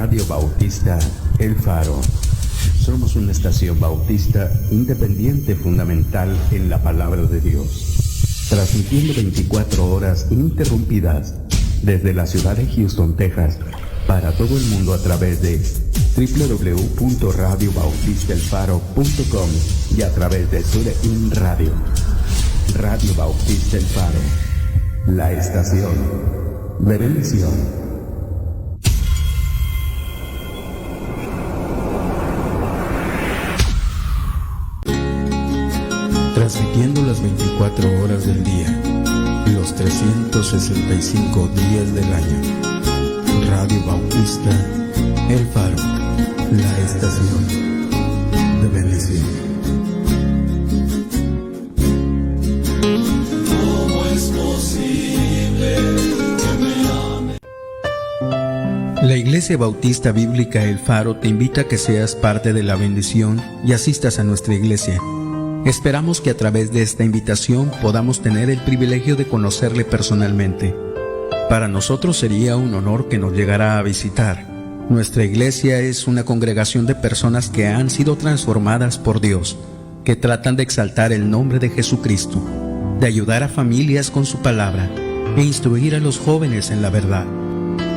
Radio Bautista El Faro. Somos una estación bautista independiente fundamental en la palabra de Dios, transmitiendo 24 horas ininterrumpidas desde la ciudad de Houston, Texas, para todo el mundo a través de www.radiobautistaelfaro.com y a través de TuneIn Radio. Radio Bautista El Faro, la estación de bendición. Transmitiendo las 24 horas del día, los 365 días del año. Radio Bautista El Faro, la estación de bendición. ¿Cómo es posible que me ame? La Iglesia Bautista Bíblica El Faro te invita a que seas parte de la bendición y asistas a nuestra iglesia. Esperamos que a través de esta invitación podamos tener el privilegio de conocerle personalmente. Para nosotros sería un honor que nos llegara a visitar. Nuestra iglesia es una congregación de personas que han sido transformadas por Dios, que tratan de exaltar el nombre de Jesucristo, de ayudar a familias con su palabra e instruir a los jóvenes en la verdad.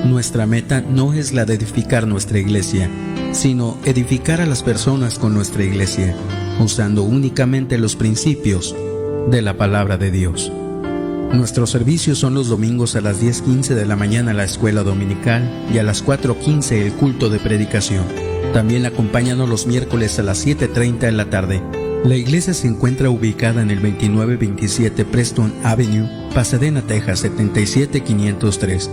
Nuestra meta no es la de edificar nuestra iglesia, sino edificar a las personas con nuestra iglesia, usando únicamente los principios de la palabra de Dios. Nuestros servicios son los domingos a las 10:15 de la mañana la escuela dominical y a las 4:15 el culto de predicación. También acompáñanos los miércoles a las 7:30 de la tarde. La iglesia se encuentra ubicada en el 2927 Preston Avenue, Pasadena, Texas 77503.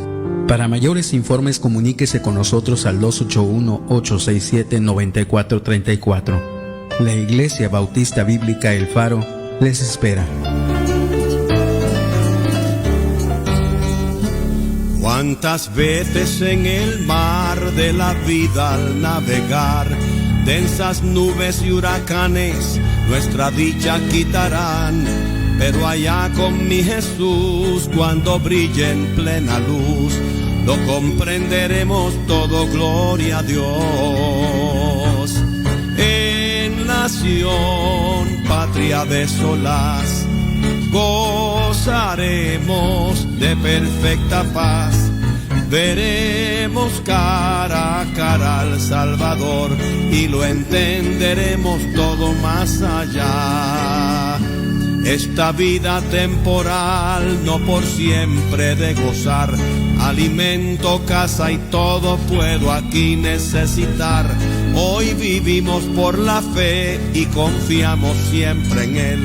Para mayores informes comuníquese con nosotros al 281-867-9434. La Iglesia Bautista Bíblica El Faro les espera. ¿Cuántas veces en el mar de la vida al navegar, densas nubes y huracanes nuestra dicha quitarán? Pero allá con mi Jesús, cuando brille en plena luz, lo comprenderemos todo, gloria a Dios. En nación, patria de solaz, gozaremos de perfecta paz. Veremos cara a cara al Salvador y lo entenderemos todo más allá. Esta vida temporal no por siempre de gozar, alimento, casa y todo puedo aquí necesitar. Hoy vivimos por la fe y confiamos siempre en Él,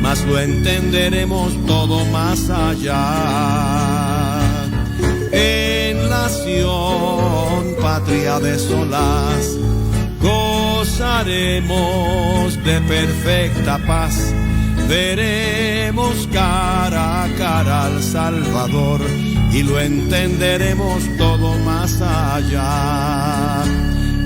mas lo entenderemos todo más allá. En nación, patria de solaz, gozaremos de perfecta paz. Veremos cara a cara al Salvador y lo entenderemos todo más allá.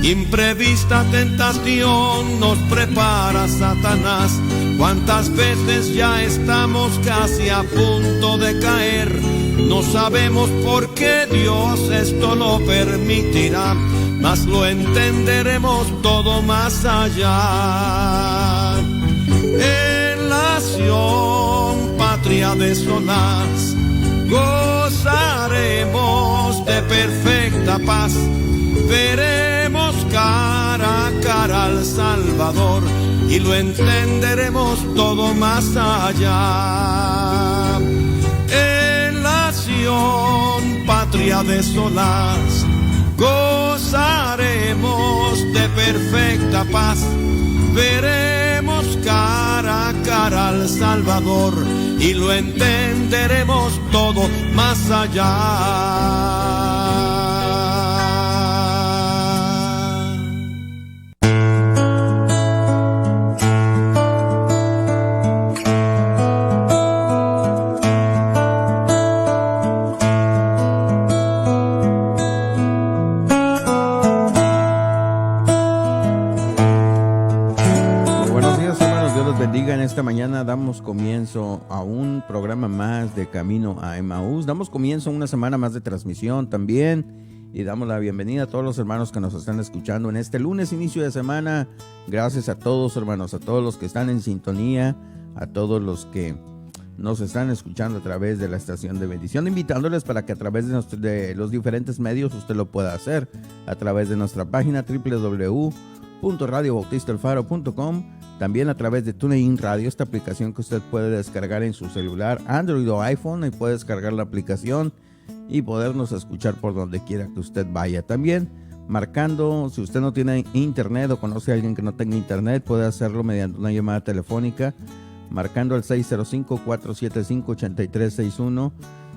Imprevista tentación nos prepara Satanás. Cuántas veces ya estamos casi a punto de caer. No sabemos por qué Dios esto lo permitirá, mas lo entenderemos todo más allá. En nación, patria de solaz, gozaremos de perfecta paz. Veremos cara a cara al Salvador y lo entenderemos todo más allá. En nación, patria de solaz, gozaremos de perfecta paz. Veremos cara a cara al Salvador y lo entenderemos todo más allá. Bendiga. En esta mañana damos comienzo a un programa más de Camino a Emaús. Damos comienzo a una semana más de transmisión también. y damos la bienvenida a todos los hermanos que nos están escuchando en este lunes, inicio de semana. Gracias a todos, hermanos, a todos los que están en sintonía, a todos los que nos están escuchando a través de la estación de bendición, invitándoles para que a través de los diferentes medios usted lo pueda hacer, a través de nuestra página www.radiobautistaelfaro.com, también a través de TuneIn Radio, esta aplicación que usted puede descargar en su celular, Android o iPhone, y puede descargar la aplicación y podernos escuchar por donde quiera que usted vaya. También marcando, si usted no tiene internet o conoce a alguien que no tenga internet, puede hacerlo mediante una llamada telefónica, marcando al 605-475-8361,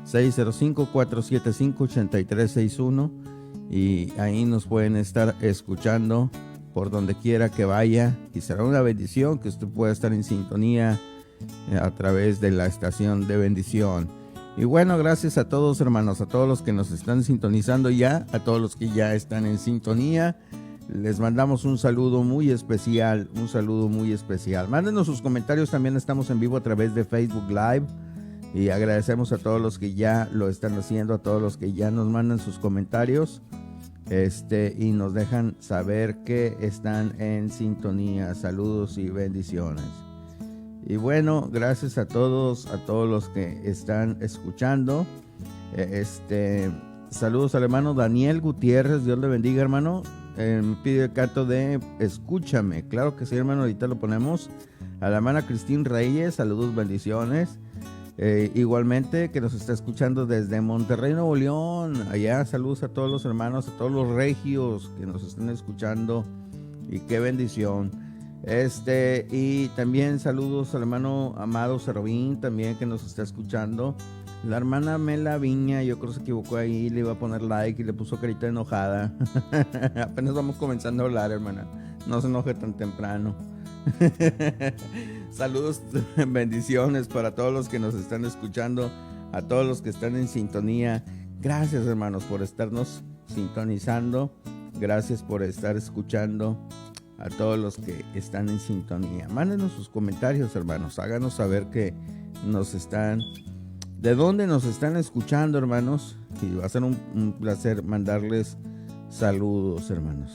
605-475-8361, y ahí nos pueden estar escuchando por donde quiera que vaya, y será una bendición que usted pueda estar en sintonía a través de la estación de bendición. Y bueno, gracias a todos, hermanos, a todos los que nos están sintonizando ya, a todos los que ya están en sintonía. Les mandamos un saludo muy especial, Mándenos sus comentarios, también estamos en vivo a través de Facebook Live, y agradecemos a todos los que ya lo están haciendo, a todos los que ya nos mandan sus comentarios y nos dejan saber que están en sintonía. Saludos y bendiciones. Y bueno, gracias a todos los que están escuchando. Saludos al hermano Daniel Gutiérrez, Dios le bendiga, hermano. Me pide el canto de Escúchame. Claro que sí, hermano, ahorita lo ponemos. A la hermana Cristín Reyes, saludos, bendiciones. Igualmente, que nos está escuchando desde Monterrey, Nuevo León. Allá, saludos a todos los hermanos, a todos los regios que nos están escuchando. Y qué bendición. Y también saludos al hermano Amado Cervín, también que nos está escuchando. La hermana Mela Viña, yo creo que se equivocó ahí, le iba a poner like y le puso carita enojada. Apenas vamos comenzando a hablar, hermana. No se enoje tan temprano. Saludos, bendiciones para todos los que nos están escuchando, a todos los que están en sintonía. Gracias, hermanos, por estarnos sintonizando. Gracias por estar escuchando. A todos los que están en sintonía, mándenos sus comentarios, hermanos. Háganos saber que de dónde nos están escuchando, hermanos. Y va a ser un placer mandarles saludos, hermanos.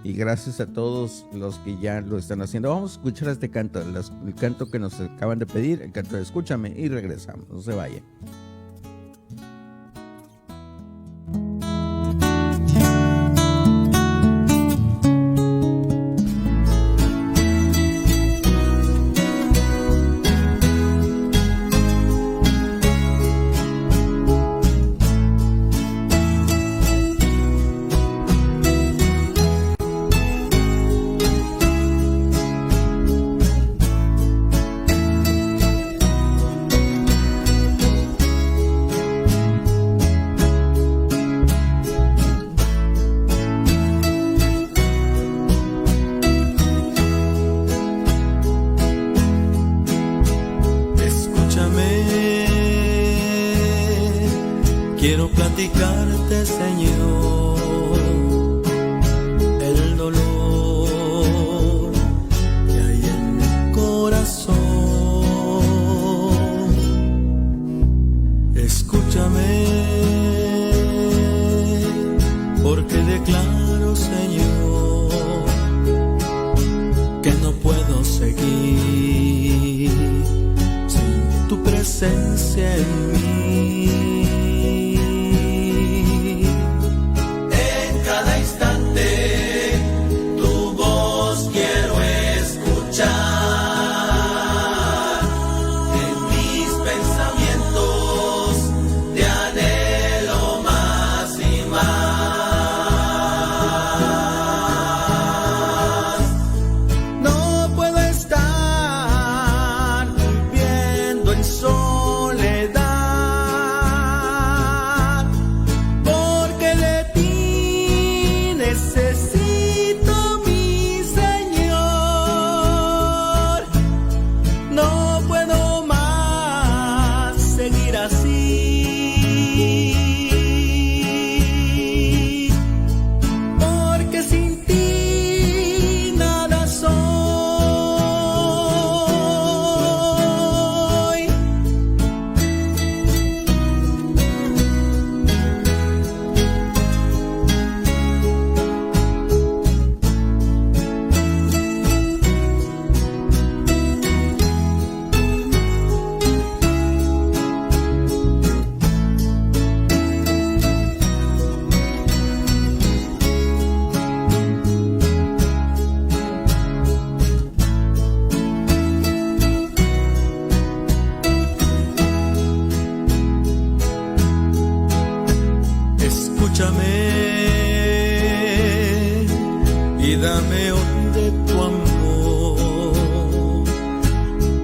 Y gracias a todos los que ya lo están haciendo. Vamos a escuchar este canto, el canto que nos acaban de pedir, el canto de Escúchame, y regresamos. No se vayan. Quiero platicarte, Señor, el dolor que hay en mi corazón. Escúchame, porque declaro, Señor, que no puedo seguir sin tu presencia en mí. Soledad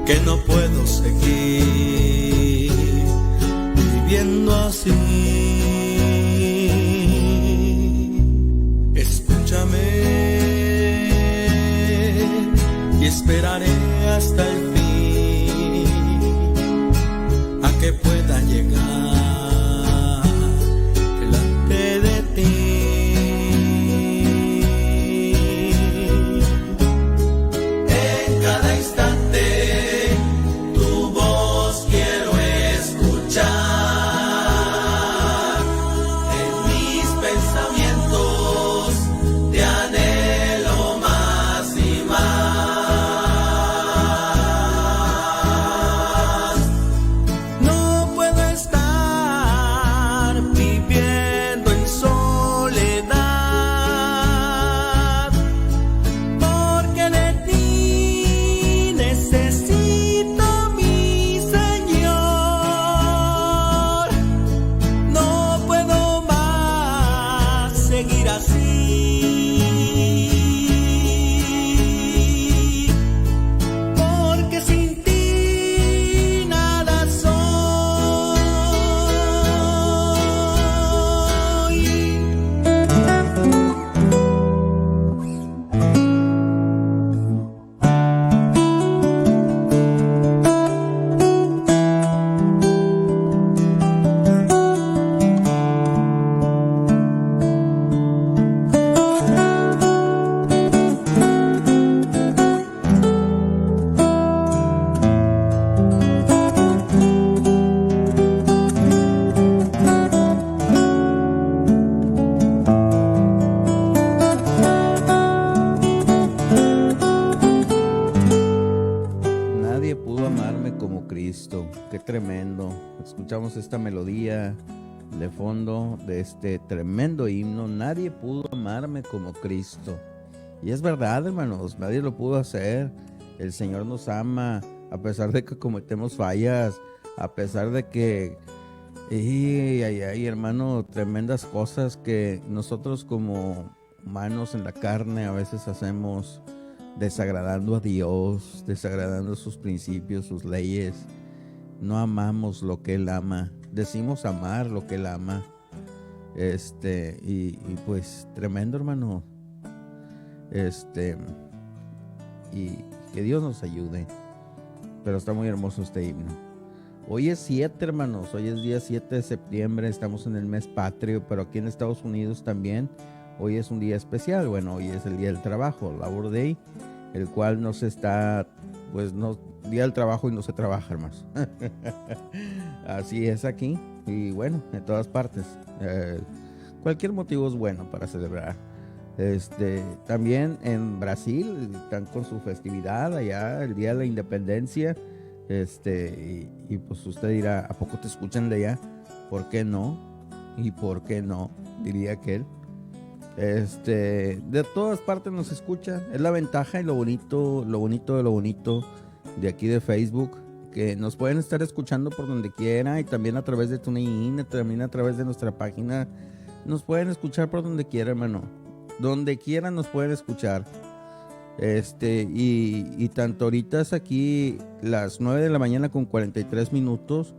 que no puedo seguir viviendo así. Escúchame y esperaré hasta el fin a que pueda llegar delante de ti. En cada instante tu voz quiero escuchar, en mis pensamientos te anhelo más y más. No puedo estar viviendo en soledad, porque de ti necesito, mi Señor. No puedo más seguir así, porque sin ti nada soy. Nadie pudo amarme como Cristo. Qué tremendo. Escuchamos esta melodía de fondo de este tremendo himno. Nadie pudo amarme como Cristo. Y es verdad, hermanos, nadie lo pudo hacer. El Señor nos ama a pesar de que cometemos fallas, a pesar de que, hermano, tremendas cosas que nosotros como humanos en la carne a veces hacemos, desagradando a Dios, desagradando sus principios, sus leyes. No amamos lo que Él ama. Decimos amar lo que Él ama. Y pues tremendo, hermano. Y que Dios nos ayude. Pero está muy hermoso este himno. Hoy es 7, hermanos. Hoy es día 7 de septiembre. Estamos en el mes patrio, pero aquí en Estados Unidos también. Hoy es un día especial. Bueno, hoy es el día del trabajo, Labor Day, el cual no se está, pues no, día del trabajo y no se trabaja, hermanos. Así es aquí. Y bueno, en todas partes. Cualquier motivo es bueno para celebrar. También en Brasil están con su festividad allá, el día de la independencia. Y pues usted dirá, ¿a poco te escuchan de allá? ¿Por qué no? ¿Y por qué no? Diría aquel. De todas partes nos escuchan. Es la ventaja y lo bonito de aquí de Facebook, que nos pueden estar escuchando por donde quiera, y también a través de TuneIn, también a través de nuestra página. Nos pueden escuchar por donde quiera, hermano. Donde quiera nos pueden escuchar. Y tanto ahorita es aquí las 9 de la mañana con 43 minutos,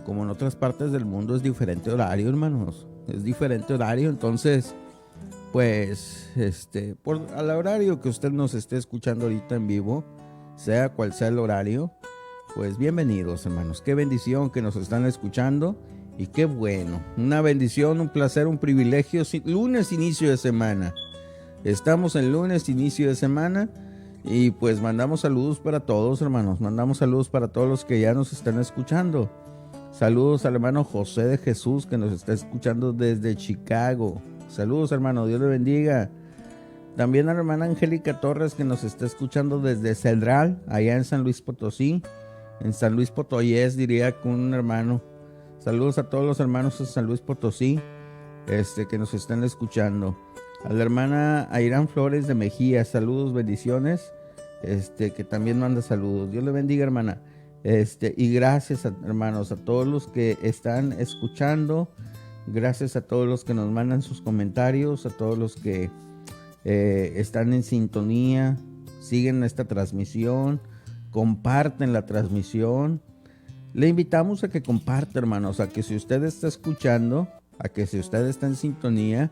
como en otras partes del mundo es diferente horario, hermanos. Es diferente horario, entonces pues al horario que usted nos esté escuchando ahorita en vivo, sea cual sea el horario, pues bienvenidos, hermanos. Qué bendición que nos están escuchando, y qué bueno, una bendición, un placer, un privilegio. Lunes, inicio de semana. Estamos en lunes, inicio de semana, y pues mandamos saludos para todos, hermanos. Mandamos saludos para todos los que ya nos están escuchando. Saludos al hermano José de Jesús, que nos está escuchando desde Chicago. Saludos, hermano, Dios le bendiga. También a la hermana Angélica Torres, que nos está escuchando desde Cedral, allá en San Luis Potosí. En San Luis Potoyés, diría con un hermano. Saludos a todos los hermanos de San Luis Potosí, que nos están escuchando. A la hermana Airán Flores de Mejía, saludos, bendiciones, que también manda saludos. Dios le bendiga, hermana. Y gracias, hermanos, a todos los que están escuchando. Gracias a todos los que nos mandan sus comentarios, a todos los que están en sintonía, siguen esta transmisión, comparten la transmisión. Le invitamos a que comparte, hermanos, a que si usted está escuchando, a que si usted está en sintonía,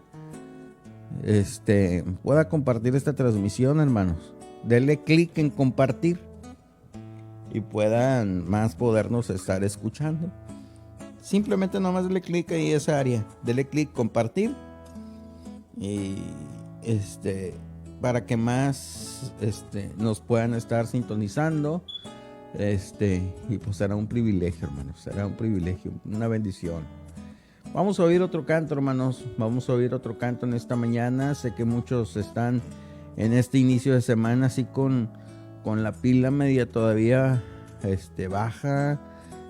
pueda compartir esta transmisión, hermanos. Dele clic en compartir y puedan más podernos estar escuchando. Simplemente nomás dele clic ahí a esa área, dele clic compartir y para que más nos puedan estar sintonizando. Y pues será un privilegio, hermanos, será un privilegio, una bendición. Vamos a oír otro canto, hermanos, vamos a oír otro canto en esta mañana. Sé que muchos están en este inicio de semana así con la pila media todavía baja,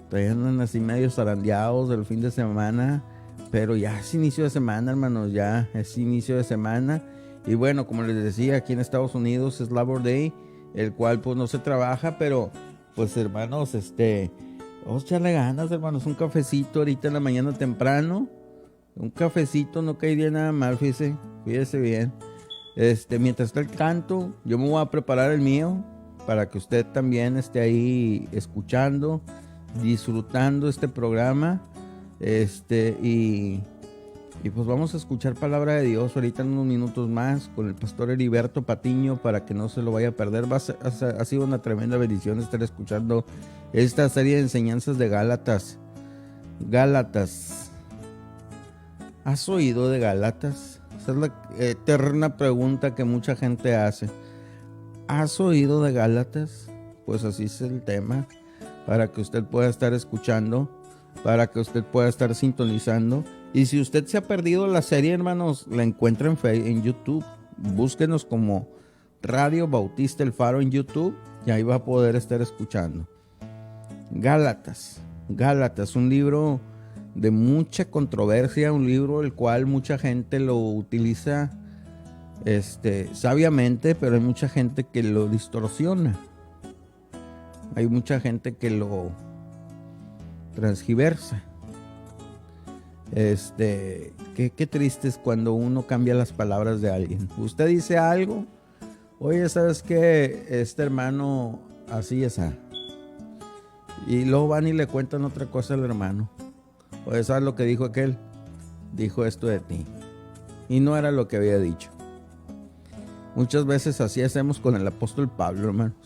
todavía andan así medio zarandeados del fin de semana, pero ya es inicio de semana, hermanos, ya es inicio de semana. Y bueno, como les decía, aquí en Estados Unidos es Labor Day, el cual pues no se trabaja, pero pues hermanos, vamos a echarle ganas, hermanos. Un cafecito ahorita en la mañana temprano. Un cafecito no caería nada mal, fíjese bien. Mientras está el canto, yo me voy a preparar el mío para que usted también esté ahí escuchando, disfrutando este programa. Y pues vamos a escuchar palabra de Dios ahorita en unos minutos más con el pastor Heriberto Patiño para que no se lo vaya a perder. Ha sido una tremenda bendición estar escuchando esta serie de enseñanzas de Gálatas. Gálatas. ¿Has oído de Gálatas? Esa es la eterna pregunta que mucha gente hace. ¿Has oído de Gálatas? Pues así es el tema, para que usted pueda estar escuchando, para que usted pueda estar sintonizando. Y si usted se ha perdido la serie, hermanos, la encuentra en YouTube. Búsquenos como Radio Bautista El Faro en YouTube y ahí va a poder estar escuchando. Gálatas, un libro de mucha controversia, un libro el cual mucha gente lo utiliza sabiamente, pero hay mucha gente que lo distorsiona. Hay mucha gente que lo transgiversa. Qué triste es cuando uno cambia las palabras de alguien. Usted dice algo, oye, ¿sabes qué? Hermano así es. Y luego van y le cuentan otra cosa al hermano. Oye, ¿sabes lo que dijo aquel? Dijo esto de ti. Y no era lo que había dicho. Muchas veces así hacemos con el apóstol Pablo, hermanos.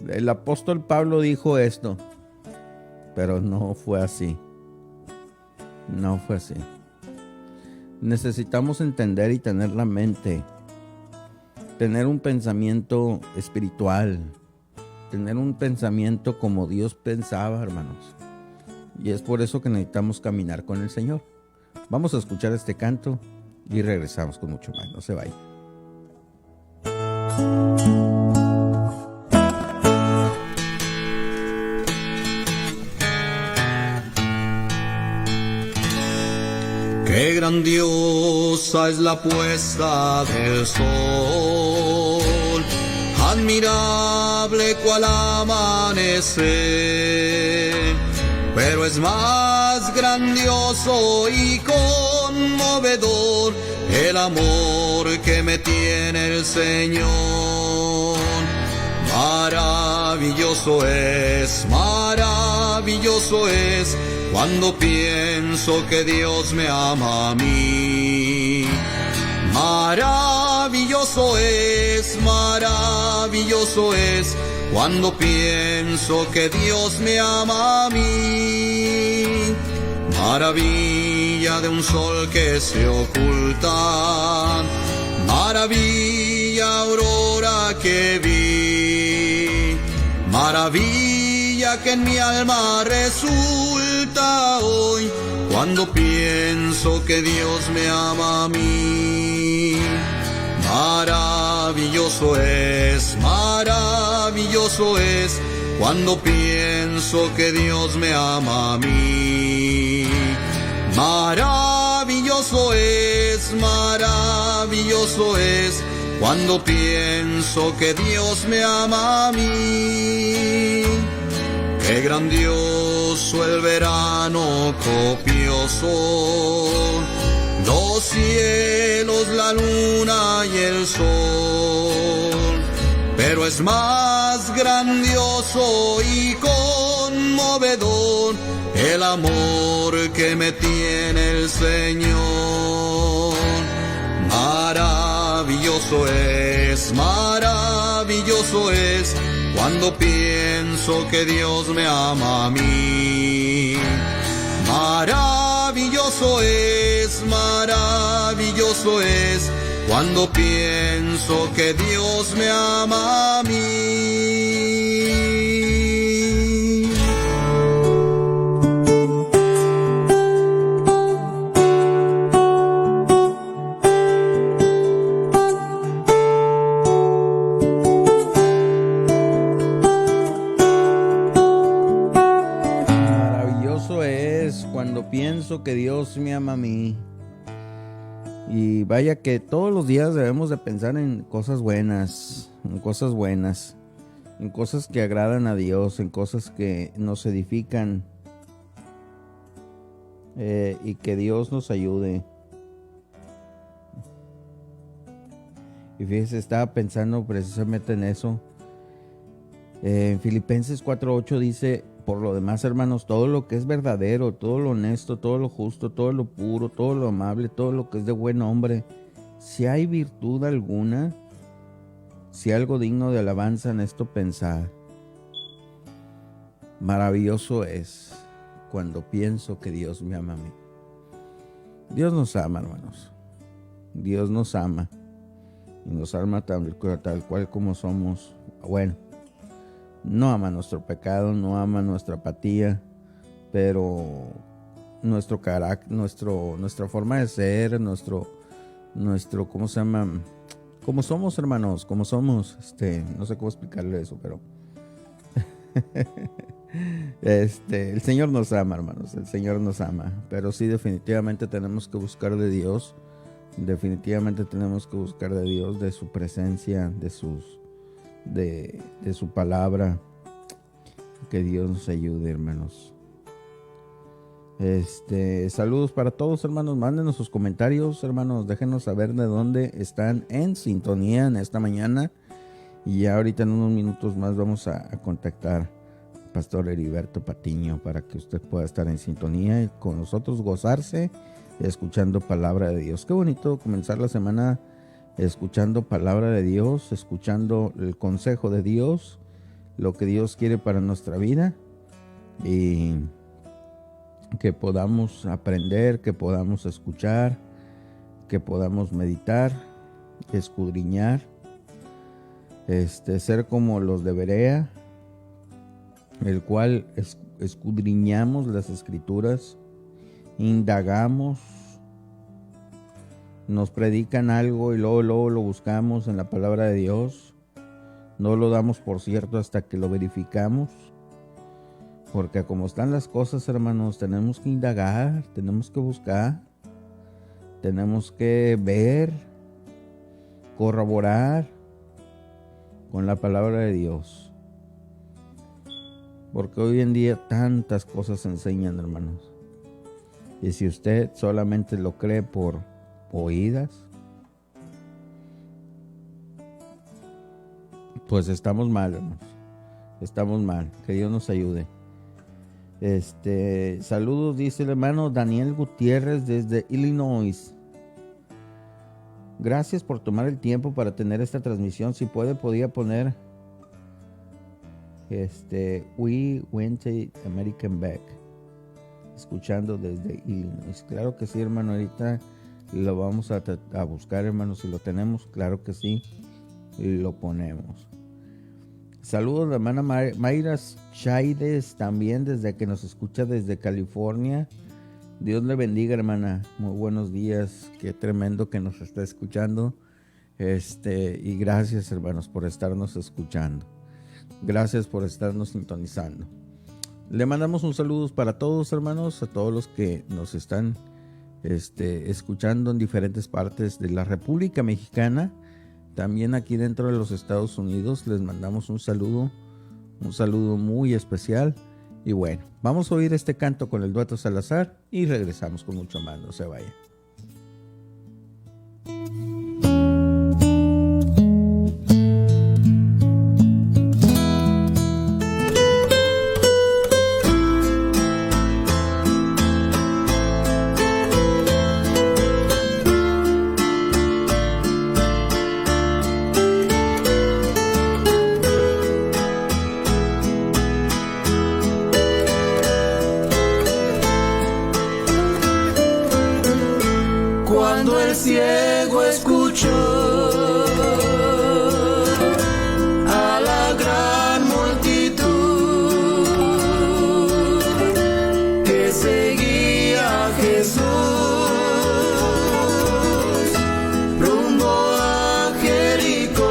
El apóstol Pablo dijo esto, pero no fue así. No fue así. Necesitamos entender y tener la mente, tener un pensamiento espiritual, tener un pensamiento como Dios pensaba, hermanos. Y es por eso que necesitamos caminar con el Señor. Vamos a escuchar este canto y regresamos con mucho más. No se vayan. Qué grandiosa es la puesta del sol, admirable cual amanecer, pero es más grandioso y conmovedor el amor que me tiene el Señor. Maravilloso es cuando pienso que Dios me ama a mí. Maravilloso es cuando pienso que Dios me ama a mí. Maravilla de un sol que se oculta, maravilla aurora que vi, maravilla que en mi alma resulta hoy cuando pienso que Dios me ama a mí. Maravilloso es cuando pienso que Dios me ama a mí. Maravilloso es cuando pienso que Dios me ama a mí. Qué grandioso el verano copioso, los cielos, la luna y el sol, pero es más es grandioso y conmovedor el amor que me tiene el Señor. Maravilloso es cuando pienso que Dios me ama a mí. Maravilloso es cuando pienso que Dios me ama a mí. Maravilloso es cuando pienso que Dios me ama a mí. Y vaya que todos los días debemos de pensar en cosas buenas, en cosas que agradan a Dios, en cosas que nos edifican, y que Dios nos ayude. Y fíjese, estaba pensando precisamente en eso. En Filipenses 4:8 dice: por lo demás, hermanos, todo lo que es verdadero, todo lo honesto, todo lo justo, todo lo puro, todo lo amable, todo lo que es de buen nombre, si hay virtud alguna, si algo digno de alabanza, en esto pensad. Maravilloso es cuando pienso que Dios me ama a mí. Dios nos ama, hermanos. Dios nos ama. Y nos ama tal cual como somos. Bueno, no ama nuestro pecado, no ama nuestra apatía, pero nuestro carácter, nuestra forma de ser, nuestro, ¿cómo se llama? Como somos, hermanos, como somos, no sé cómo explicarle eso, pero el Señor nos ama, hermanos, el Señor nos ama, pero sí, definitivamente tenemos que buscar de Dios, definitivamente tenemos que buscar de Dios, de su presencia, de su palabra. Que Dios nos ayude, hermanos. Saludos para todos, hermanos. Mándenos sus comentarios, hermanos. Déjenos saber de dónde están en sintonía en esta mañana. Y ya ahorita en unos minutos más vamos a contactar al Pastor Heriberto Patiño para que usted pueda estar en sintonía y con nosotros gozarse escuchando palabra de Dios. Qué bonito comenzar la semana escuchando palabra de Dios, escuchando el consejo de Dios, lo que Dios quiere para nuestra vida, y que podamos aprender, que podamos escuchar, que podamos meditar, escudriñar, ser como los de Berea, el cual escudriñamos las Escrituras, indagamos, nos predican algo y luego lo buscamos en la palabra de Dios. No lo damos por cierto hasta que lo verificamos. Porque como están las cosas, hermanos, tenemos que indagar, tenemos que buscar, tenemos que ver, corroborar con la palabra de Dios. Porque hoy en día tantas cosas se enseñan, hermanos. Y si usted solamente lo cree por oídas, pues estamos mal, hermanos. Estamos mal. Que Dios nos ayude. Saludos, dice el hermano Daniel Gutiérrez desde Illinois. Gracias por tomar el tiempo para tener esta transmisión. Si podía poner We Went to American Back, escuchando desde Illinois. Claro que sí, hermano. Ahorita lo vamos a buscar, hermano. Si lo tenemos, claro que sí, lo ponemos. Saludos a la hermana Mayra Chaides, también desde que nos escucha desde California. Dios le bendiga, hermana. Muy buenos días. Qué tremendo que nos está escuchando. Y gracias, hermanos, por estarnos escuchando. Gracias por estarnos sintonizando. Le mandamos un saludo para todos, hermanos, a todos los que nos están escuchando en diferentes partes de la República Mexicana. También aquí dentro de los Estados Unidos les mandamos un saludo muy especial. Y bueno, vamos a oír este canto con el dueto Salazar y regresamos con mucho más. No se vaya. ciego escuchó a la gran multitud que seguía a Jesús rumbo a Jericó.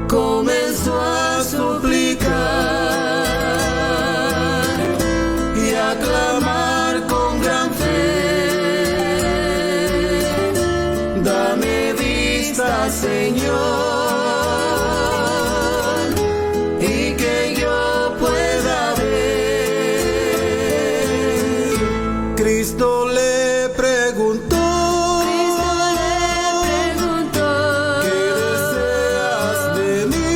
Comenzó a suplicar y a clamar con gran fe: dame vista, Señor, y que yo pueda ver. Cristo le preguntó: ¿qué deseas de mí?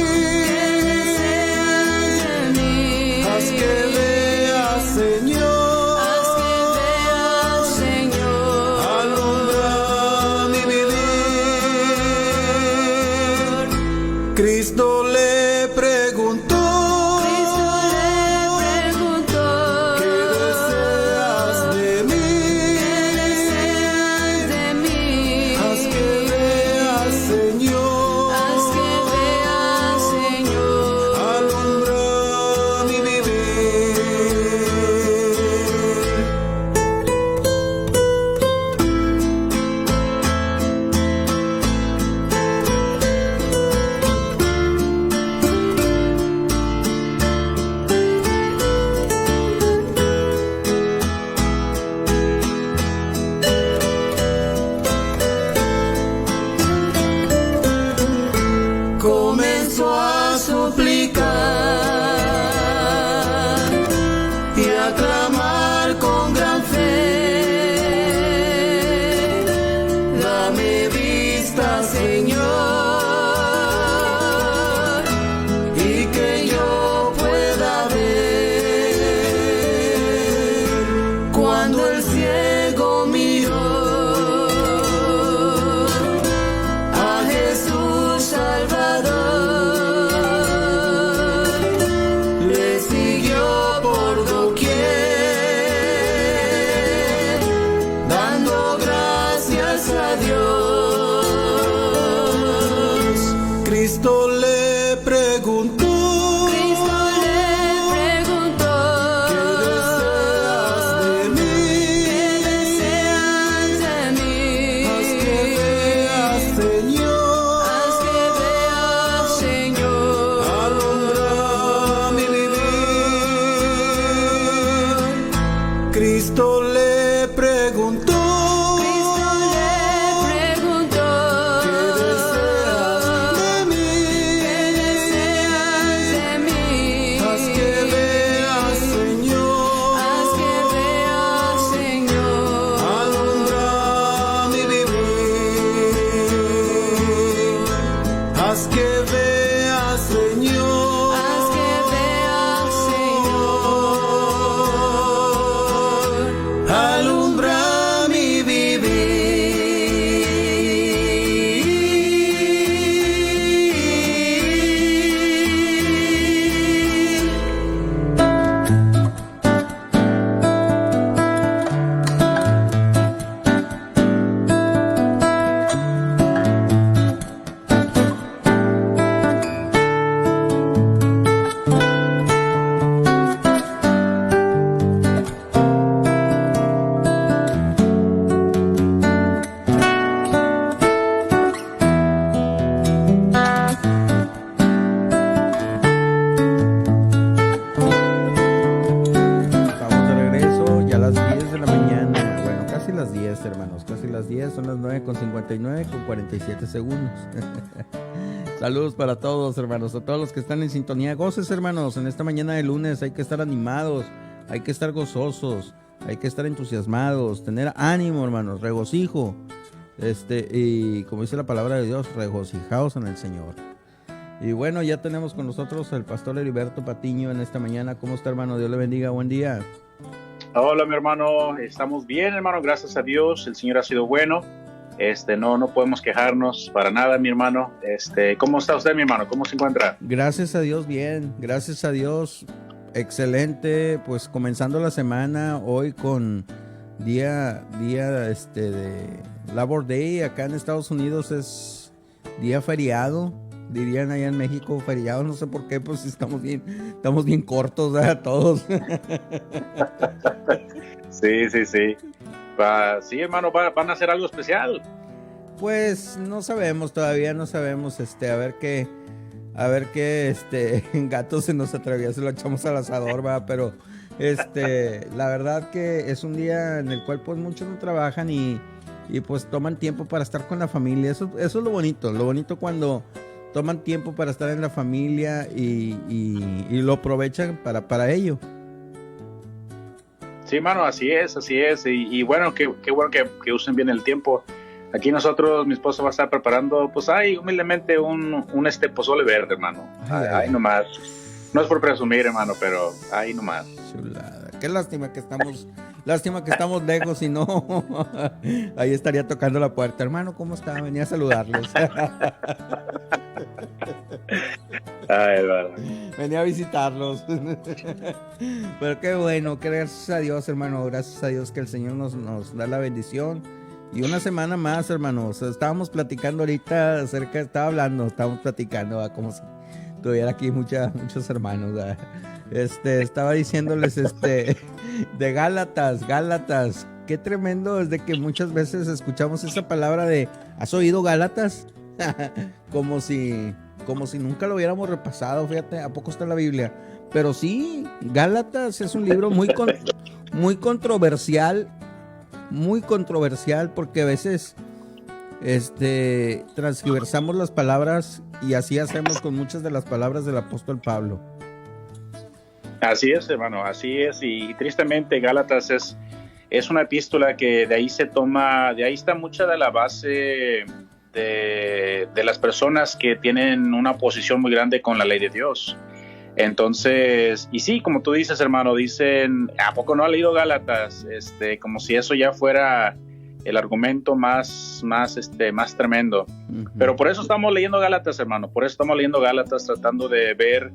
Haz que veas, Señor, alumbra mi vivir. Cristo le preguntó: ¿qué deseas de mí? Haz que veas, Señor, alumbra mi vivir. Comenzó a suplicar y a clamar con gran fe: dame vista, Señor, y que yo pueda ver. Cuando el ciego miró a Jesús Salvador, le siguió por doquier, dando gracias a Dios. Cristo le preguntó: ¿qué deseas de mí? Haz que veas, Señor, alumbra mi vivir. Cristo le preguntó: ¿qué deseas de mí? Haz que veas, Señor, alumbra mi vivir. Haz que veas, Señor, alumbra mi vivir. Estamos de regreso ya a las 10 de la mañana. Bueno, casi las 10, hermanos. Casi las 10, son las 9:59 con 47 segundos. Saludos para todos, hermanos, a todos los que están en sintonía. Goces, hermanos, en esta mañana de lunes hay que estar animados, hay que estar gozosos, hay que estar entusiasmados, tener ánimo, hermanos, regocijo. Y como dice la palabra de Dios, regocijaos en el Señor. Y bueno, ya tenemos con nosotros al pastor Heriberto Patiño en esta mañana. ¿Cómo está, hermano? Dios le bendiga, buen día. Hola, mi hermano, estamos bien, hermano, gracias a Dios, el Señor ha sido bueno. No podemos quejarnos para nada, mi hermano. ¿Cómo está usted, mi hermano? ¿Cómo se encuentra? Gracias a Dios, bien, gracias a Dios, excelente. Pues comenzando la semana hoy con de Labor Day. Acá en Estados Unidos es día feriado, dirían allá en México feriado, no sé por qué, pues estamos bien cortos, ¿verdad? Todos. Sí. Sí, hermano, van a hacer algo especial. Pues no sabemos, todavía no sabemos, a ver qué gato se nos atraviesa, se lo echamos al asador, ¿verdad? Pero la verdad que es un día en el cual pues muchos no trabajan y pues toman tiempo para estar con la familia. Eso es lo bonito cuando toman tiempo para estar en la familia y lo aprovechan para ello. Sí, hermano, así es. Y bueno, qué bueno que usen bien el tiempo. Aquí nosotros, mi esposa va a estar preparando, pues humildemente un pozole verde, hermano. Ahí nomás. No es por presumir, hermano, pero ahí nomás. Chulada. Qué lástima que estamos lejos y no. Ahí estaría tocando la puerta. Hermano, ¿cómo está? Venía a saludarles. Hermano. Venía a visitarlos. Pero qué bueno, gracias a Dios, hermano. Gracias a Dios que el Señor nos da la bendición. Y una semana más, hermanos. Estábamos platicando ahorita estábamos platicando, como si tuviera aquí muchos hermanos. Estaba diciéndoles de Gálatas. Qué tremendo es de que muchas veces escuchamos esa palabra de ¿has oído Gálatas? como si nunca lo hubiéramos repasado. Fíjate, ¿a poco está en la Biblia? Pero sí, Gálatas es un libro muy controversial. Muy controversial porque a veces transgiversamos las palabras y así hacemos con muchas de las palabras del apóstol Pablo. Así es, hermano, así es. Y tristemente Gálatas es una epístola que de ahí está mucha de la base de las personas que tienen una posición muy grande con la ley de Dios. Entonces, y sí, como tú dices, hermano, dicen, ¿a poco no ha leído Gálatas? Como si eso ya fuera el argumento más tremendo. Uh-huh. Pero por eso estamos leyendo Gálatas, hermano, tratando de ver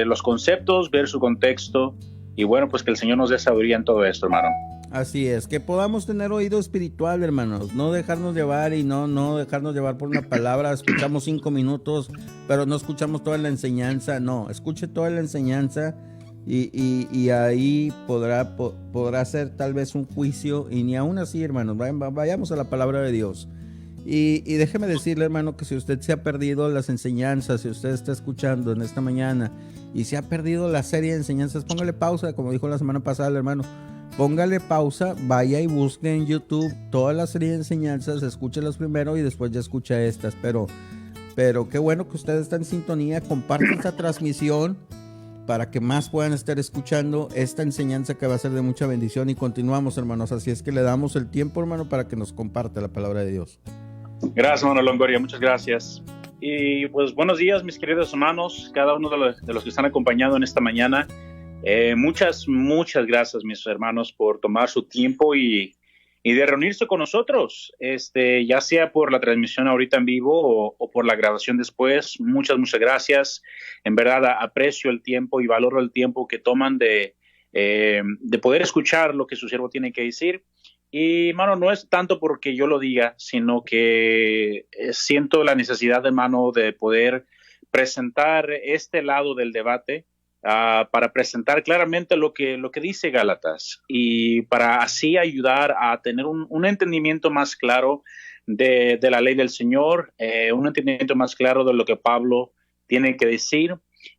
los conceptos, ver su contexto, y bueno, pues que el Señor nos dé sabiduría en todo esto, hermano. Así es, que podamos tener oído espiritual, hermanos, no dejarnos llevar no dejarnos llevar por una palabra. Escuchamos 5 minutos, pero no escuchamos toda la enseñanza. No, escuche toda la enseñanza y ahí podrá hacer tal vez un juicio, y ni aún así, hermanos, vayamos a la palabra de Dios. Y déjeme decirle, hermano, que si usted se ha perdido las enseñanzas, si usted está escuchando en esta mañana y se ha perdido la serie de enseñanzas, póngale pausa, como dijo la semana pasada el hermano. Póngale pausa, vaya y busque en YouTube toda la serie de enseñanzas, escúchelas primero y después ya escucha estas. Pero qué bueno que usted está en sintonía. Comparte esta transmisión para que más puedan estar escuchando esta enseñanza que va a ser de mucha bendición. Y continuamos, hermanos. Así es que le damos el tiempo, hermano, para que nos comparte la palabra de Dios. Gracias, hermano Longoria, muchas gracias. Y pues buenos días, mis queridos hermanos, cada uno de los que están acompañando en esta mañana. Muchas gracias, mis hermanos, por tomar su tiempo y de reunirse con nosotros, ya sea por la transmisión ahorita en vivo o por la grabación después. Muchas gracias. En verdad aprecio el tiempo y valoro el tiempo que toman de poder escuchar lo que su siervo tiene que decir. Y, hermano, no es tanto porque yo lo diga, sino que siento la necesidad, hermano, de poder presentar este lado del debate, para presentar claramente lo que dice Gálatas y para así ayudar a tener un entendimiento más claro de la ley del Señor, un entendimiento más claro de lo que Pablo tiene que decir.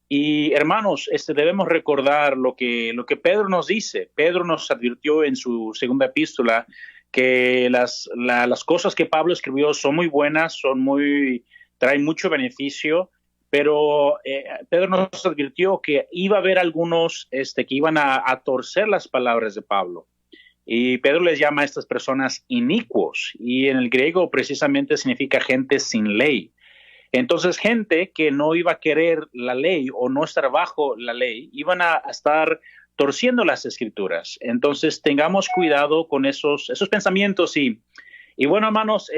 Y hermanos, debemos recordar lo que Pedro nos dice. Pedro nos advirtió en su segunda epístola que las cosas que Pablo escribió son muy buenas, traen mucho beneficio, pero Pedro nos advirtió que iba a haber algunos que iban a torcer las palabras de Pablo. Y Pedro les llama a estas personas inicuos, y en el griego precisamente significa gente sin ley. Entonces, gente que no iba a querer la ley o no estar bajo la ley, iban a estar torciendo las escrituras. Entonces, tengamos cuidado con esos pensamientos. Y bueno, hermanos,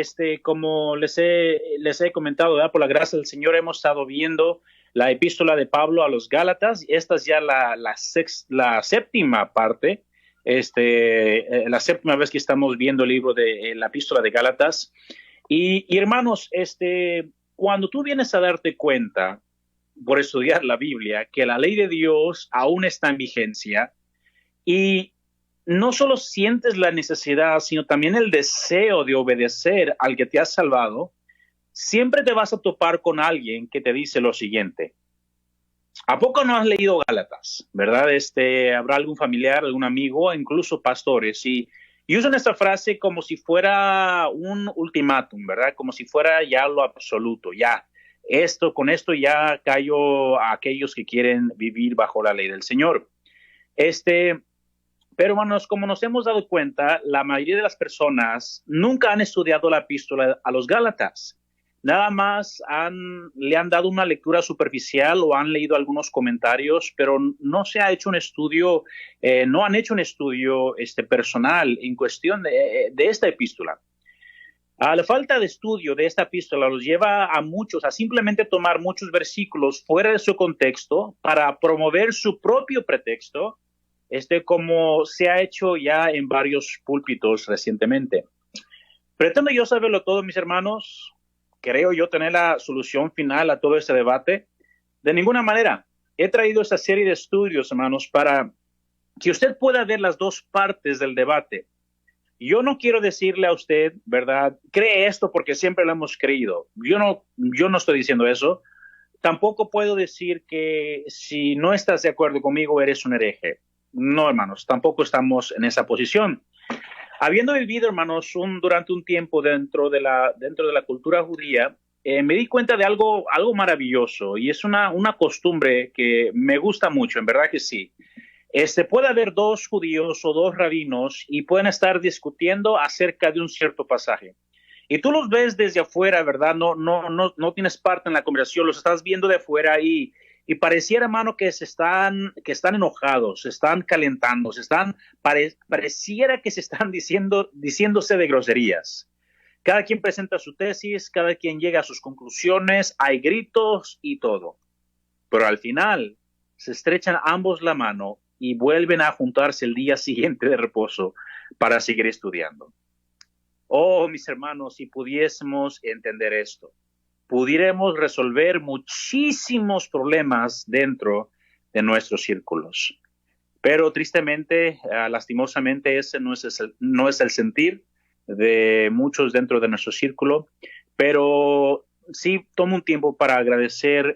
como les he comentado, ¿verdad? Por la gracia del Señor hemos estado viendo la epístola de Pablo a los Gálatas. Esta es ya la séptima parte. la séptima vez que estamos viendo el libro de la epístola de Gálatas. Y hermanos, cuando tú vienes a darte cuenta, por estudiar la Biblia, que la ley de Dios aún está en vigencia, y no solo sientes la necesidad, sino también el deseo de obedecer al que te ha salvado, siempre te vas a topar con alguien que te dice lo siguiente: ¿a poco no has leído Gálatas? ¿Verdad? Habrá algún familiar, algún amigo, incluso pastores, y usan esta frase como si fuera un ultimátum, ¿verdad? Como si fuera ya lo absoluto, ya. Con esto ya callo a aquellos que quieren vivir bajo la ley del Señor. Pero, hermanos, como nos hemos dado cuenta, la mayoría de las personas nunca han estudiado la epístola a los Gálatas. Nada más le han dado una lectura superficial o han leído algunos comentarios, pero no se ha hecho un estudio, no han hecho un estudio personal en cuestión de esta epístola. La falta de estudio de esta epístola los lleva a muchos a simplemente tomar muchos versículos fuera de su contexto para promover su propio pretexto, como se ha hecho ya en varios púlpitos recientemente. ¿Pretendo yo saberlo todo, mis hermanos? ¿Creo yo tener la solución final a todo este debate? De ninguna manera. He traído esta serie de estudios, hermanos, para que usted pueda ver las dos partes del debate. Yo no quiero decirle a usted, ¿verdad?, cree esto porque siempre lo hemos creído. Yo no estoy diciendo eso. Tampoco puedo decir que si no estás de acuerdo conmigo eres un hereje. No, hermanos, tampoco estamos en esa posición. Habiendo vivido, hermanos, durante un tiempo dentro de la cultura judía, me di cuenta de algo maravilloso, y es una costumbre que me gusta mucho, en verdad que sí. Puede haber dos judíos o dos rabinos y pueden estar discutiendo acerca de un cierto pasaje. Y tú los ves desde afuera, ¿verdad? No tienes parte en la conversación, los estás viendo de afuera y pareciera, hermano, que están enojados, se están calentando, pareciera que se están diciéndose de groserías. Cada quien presenta su tesis, cada quien llega a sus conclusiones, hay gritos y todo. Pero al final se estrechan ambos la mano y vuelven a juntarse el día siguiente de reposo para seguir estudiando. Oh, mis hermanos, si pudiésemos entender esto, pudiéramos resolver muchísimos problemas dentro de nuestros círculos. Pero tristemente, lastimosamente, ese no es el sentir de muchos dentro de nuestro círculo. Pero sí tomo un tiempo para agradecer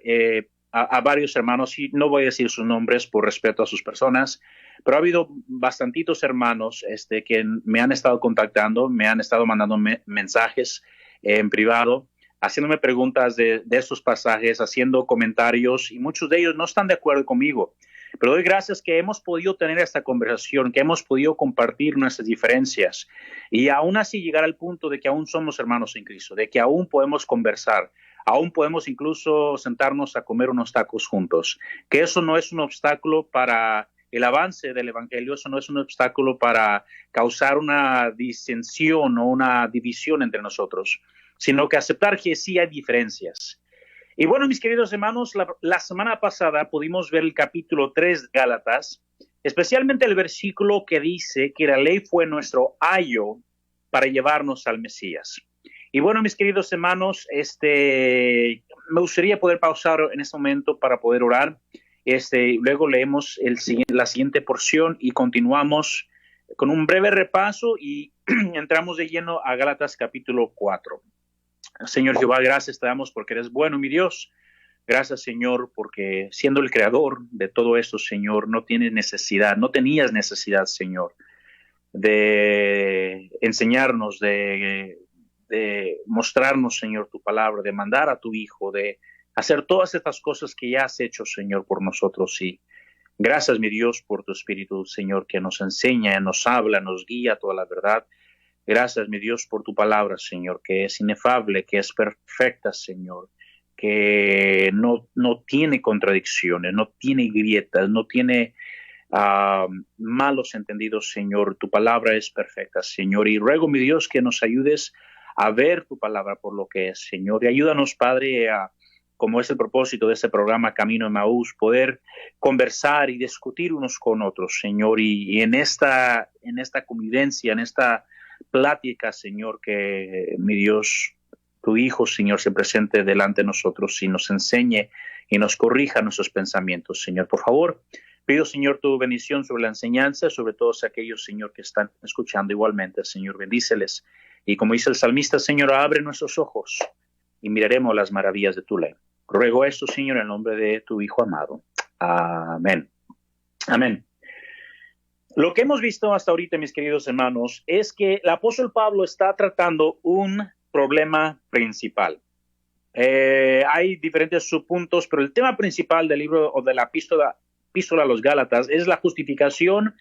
a varios hermanos, y no voy a decir sus nombres por respeto a sus personas, pero ha habido bastantitos hermanos que me han estado contactando, me han estado mandando mensajes en privado, haciéndome preguntas de estos pasajes, haciendo comentarios, y muchos de ellos no están de acuerdo conmigo. Pero doy gracias que hemos podido tener esta conversación, que hemos podido compartir nuestras diferencias y aún así llegar al punto de que aún somos hermanos en Cristo, de que aún podemos conversar, aún podemos incluso sentarnos a comer unos tacos juntos, que eso no es un obstáculo para el avance del evangelio, eso no es un obstáculo para causar una disensión o una división entre nosotros, sino que aceptar que sí hay diferencias. Y bueno, mis queridos hermanos, la semana pasada pudimos ver el capítulo 3 de Gálatas, especialmente el versículo que dice que la ley fue nuestro ayo para llevarnos al Mesías. Y bueno, mis queridos hermanos, me gustaría poder pausar en este momento para poder orar. Luego leemos la siguiente porción y continuamos con un breve repaso y entramos de lleno a Gálatas capítulo 4. Señor Jehová, gracias te damos porque eres bueno, mi Dios. Gracias, Señor, porque siendo el creador de todo esto, Señor, no tenías necesidad, Señor, de enseñarnos, de mostrarnos, Señor, tu palabra, de mandar a tu Hijo, de hacer todas estas cosas que ya has hecho, Señor, por nosotros. Y gracias, mi Dios, por tu Espíritu, Señor, que nos enseña, nos habla, nos guía a toda la verdad. Gracias, mi Dios, por tu palabra, Señor, que es inefable, que es perfecta, Señor, que no tiene contradicciones, no tiene grietas, no tiene malos entendidos, Señor. Tu palabra es perfecta, Señor, y ruego, mi Dios, que nos ayudes a ver tu palabra por lo que es, Señor, y ayúdanos, Padre, a como es el propósito de este programa Camino Emaús, poder conversar y discutir unos con otros, Señor, y en esta convivencia, en esta plática, Señor, que mi Dios, tu Hijo, Señor, se presente delante de nosotros y nos enseñe y nos corrija nuestros pensamientos, Señor. Por favor, pido, Señor, tu bendición sobre la enseñanza, sobre todos aquellos, Señor, que están escuchando igualmente, Señor, bendíceles. Y como dice el salmista, Señor, abre nuestros ojos y miraremos las maravillas de tu ley. Ruego esto, Señor, en el nombre de tu Hijo amado. Amén. Amén. Lo que hemos visto hasta ahorita, mis queridos hermanos, es que el apóstol Pablo está tratando un problema principal. Hay diferentes subpuntos, pero el tema principal del libro o de la epístola a los Gálatas es la justificación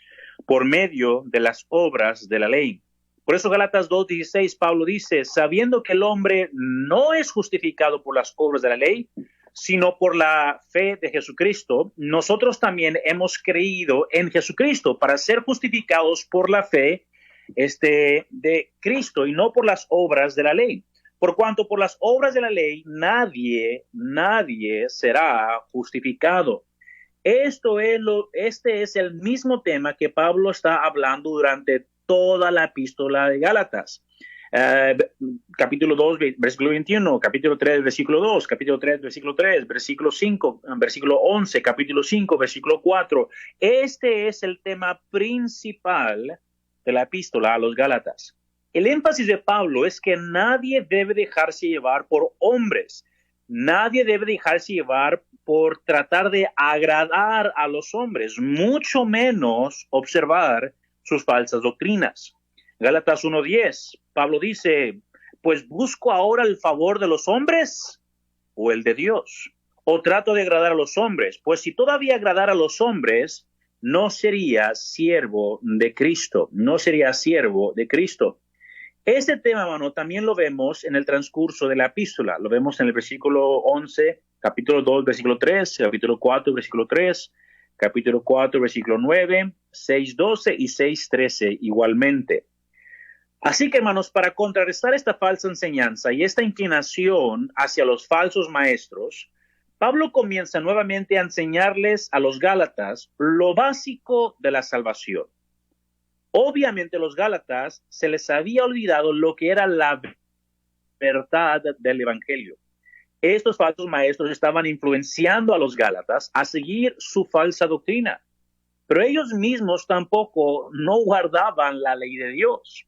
por medio de las obras de la ley. Por eso Gálatas 2:16, Pablo dice, sabiendo que el hombre no es justificado por las obras de la ley, sino por la fe de Jesucristo, nosotros también hemos creído en Jesucristo para ser justificados por la fe de Cristo y no por las obras de la ley. Por cuanto por las obras de la ley nadie será justificado. Este es el mismo tema que Pablo está hablando durante toda la epístola de Gálatas. Capítulo 2, versículo 21, capítulo 3, versículo 2, capítulo 3, versículo 3, versículo 5, versículo 11, capítulo 5, versículo 4. Este es el tema principal de la epístola a los Gálatas. El énfasis de Pablo es que nadie debe dejarse llevar por hombres. Nadie debe dejarse llevar por tratar de agradar a los hombres, mucho menos observar sus falsas doctrinas. Gálatas 1:10, Pablo dice, pues busco ahora el favor de los hombres o el de Dios, o trato de agradar a los hombres, pues si todavía agradara a los hombres, no sería siervo de Cristo, no sería siervo de Cristo. Este tema, hermano, también lo vemos en el transcurso de la epístola. Lo vemos en el versículo 11, capítulo 2, versículo 3, capítulo 4, versículo 3, capítulo 4, versículo 9, 6:12 y 6:13 igualmente. Así que, hermanos, para contrarrestar esta falsa enseñanza y esta inclinación hacia los falsos maestros, Pablo comienza nuevamente a enseñarles a los Gálatas lo básico de la salvación. Obviamente a los Gálatas se les había olvidado lo que era la verdad del Evangelio. Estos falsos maestros estaban influenciando a los Gálatas a seguir su falsa doctrina, pero ellos mismos tampoco no guardaban la ley de Dios.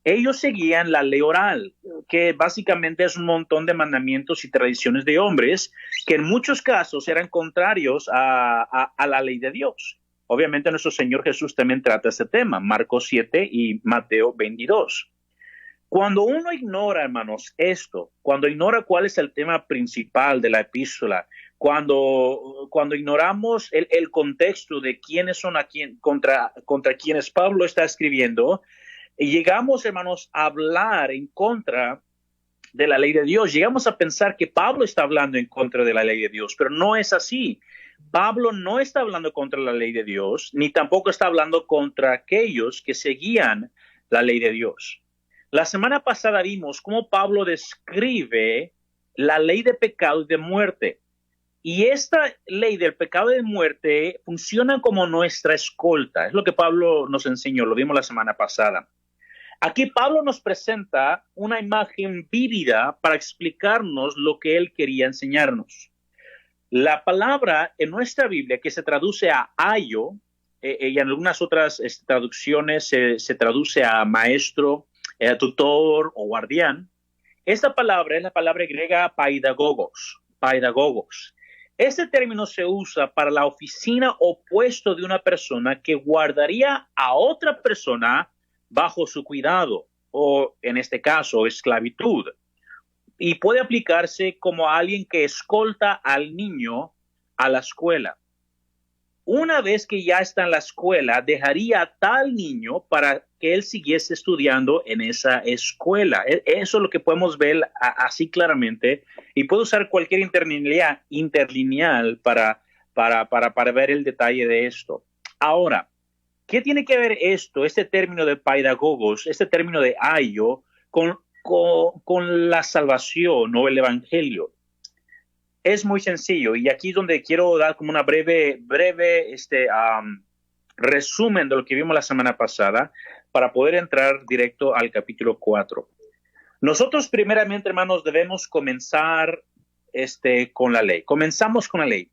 Ellos seguían la ley oral, que básicamente es un montón de mandamientos y tradiciones de hombres que en muchos casos eran contrarios a la ley de Dios. Obviamente nuestro Señor Jesús también trata este tema, Marcos 7 y Mateo 22. Cuando uno ignora, hermanos, cuando ignora cuál es el tema principal de la epístola, cuando ignoramos el contexto de quiénes son contra quienes Pablo está escribiendo, llegamos, hermanos, a hablar en contra de la ley de Dios. Llegamos a pensar que Pablo está hablando en contra de la ley de Dios, pero no es así. Pablo no está hablando contra la ley de Dios, ni tampoco está hablando contra aquellos que seguían la ley de Dios. La semana pasada vimos cómo Pablo describe la ley de pecado y de muerte. Y esta ley del pecado y de muerte funciona como nuestra escolta. Es lo que Pablo nos enseñó, lo vimos la semana pasada. Aquí Pablo nos presenta una imagen vívida para explicarnos lo que él quería enseñarnos. La palabra en nuestra Biblia que se traduce a ayo, y en algunas otras traducciones se traduce a maestro, tutor o guardián. Esta palabra es la palabra griega paidagogos. Este término se usa para la oficina o puesto de una persona que guardaría a otra persona bajo su cuidado, o en este caso, esclavitud. Y puede aplicarse como alguien que escolta al niño a la escuela. Una vez que ya está en la escuela, dejaría a tal niño para que él siguiese estudiando en esa escuela. Eso es lo que podemos ver así claramente. Y puedo usar cualquier interlineal para ver el detalle de esto. Ahora, ¿qué tiene que ver este término de paidagogos, este término de ayo, con la salvación o el evangelio? es muy sencillo, y aquí es donde quiero dar como una breve resumen de lo que vimos la semana pasada para poder entrar directo al capítulo 4. Nosotros primeramente, hermanos, debemos comenzar con la ley. Comenzamos con la ley.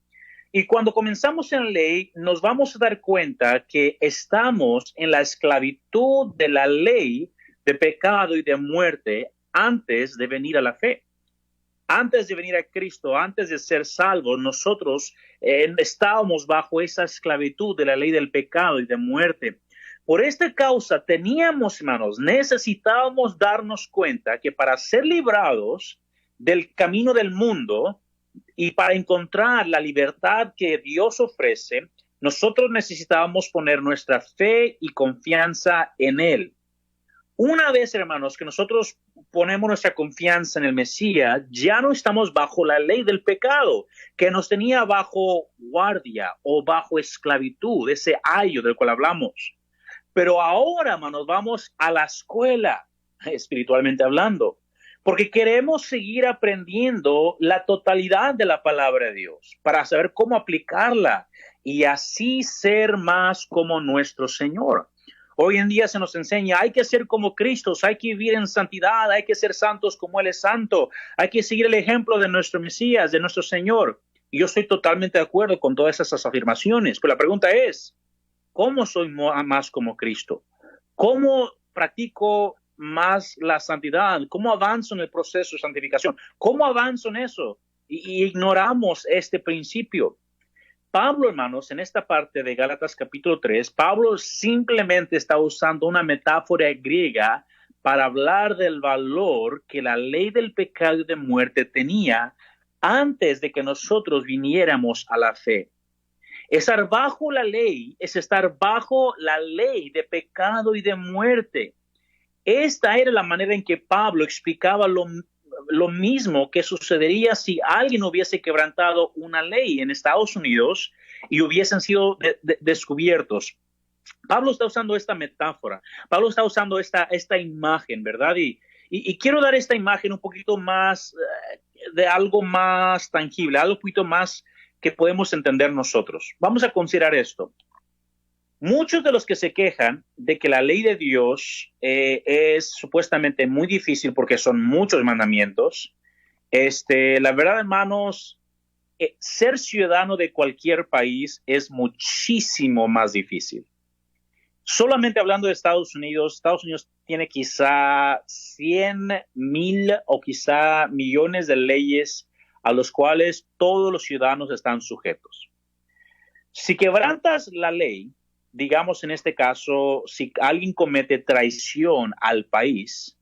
Y cuando comenzamos en la ley, nos vamos a dar cuenta que estamos en la esclavitud de la ley de pecado y de muerte antes de venir a la fe. Antes de venir a Cristo, antes de ser salvos, nosotros estábamos bajo esa esclavitud de la ley del pecado y de muerte. Por esta causa teníamos, hermanos, necesitábamos darnos cuenta que para ser librados del camino del mundo y para encontrar la libertad que Dios ofrece, nosotros necesitábamos poner nuestra fe y confianza en Él. Una vez, hermanos, que nosotros ponemos nuestra confianza en el Mesías, ya no estamos bajo la ley del pecado, que nos tenía bajo guardia o bajo esclavitud, ese ayo del cual hablamos. Pero ahora, hermanos, vamos a la escuela, espiritualmente hablando, porque queremos seguir aprendiendo la totalidad de la palabra de Dios para saber cómo aplicarla y así ser más como nuestro Señor. Hoy en día se nos enseña, hay que ser como Cristo, hay que vivir en santidad, hay que ser santos como Él es santo, hay que seguir el ejemplo de nuestro Mesías, de nuestro Señor. Y yo estoy totalmente de acuerdo con todas esas afirmaciones, pero la pregunta es, ¿cómo soy más como Cristo? ¿Cómo practico más la santidad? ¿Cómo avanzo en el proceso de santificación? ¿Cómo avanzo en eso? Y ignoramos este principio. Pablo, hermanos, en esta parte de Gálatas capítulo 3, Pablo simplemente está usando una metáfora griega para hablar del valor que la ley del pecado y de muerte tenía antes de que nosotros viniéramos a la fe. Estar bajo la ley es estar bajo la ley de pecado y de muerte. Esta era la manera en que Pablo explicaba lo mismo que sucedería si alguien hubiese quebrantado una ley en Estados Unidos y hubiesen sido descubiertos. Pablo está usando esta metáfora, Pablo está usando esta imagen, ¿verdad? Y quiero dar esta imagen un poquito más de algo más tangible, algo un poquito más que podemos entender nosotros. Vamos a considerar esto. Muchos de los que se quejan de que la ley de Dios es supuestamente muy difícil porque son muchos mandamientos, la verdad, hermanos, ser ciudadano de cualquier país es muchísimo más difícil. Solamente hablando de Estados Unidos tiene quizá 100,000 o quizá millones de leyes a los cuales todos los ciudadanos están sujetos. Si quebrantas la ley, digamos en este caso, si alguien comete traición al país,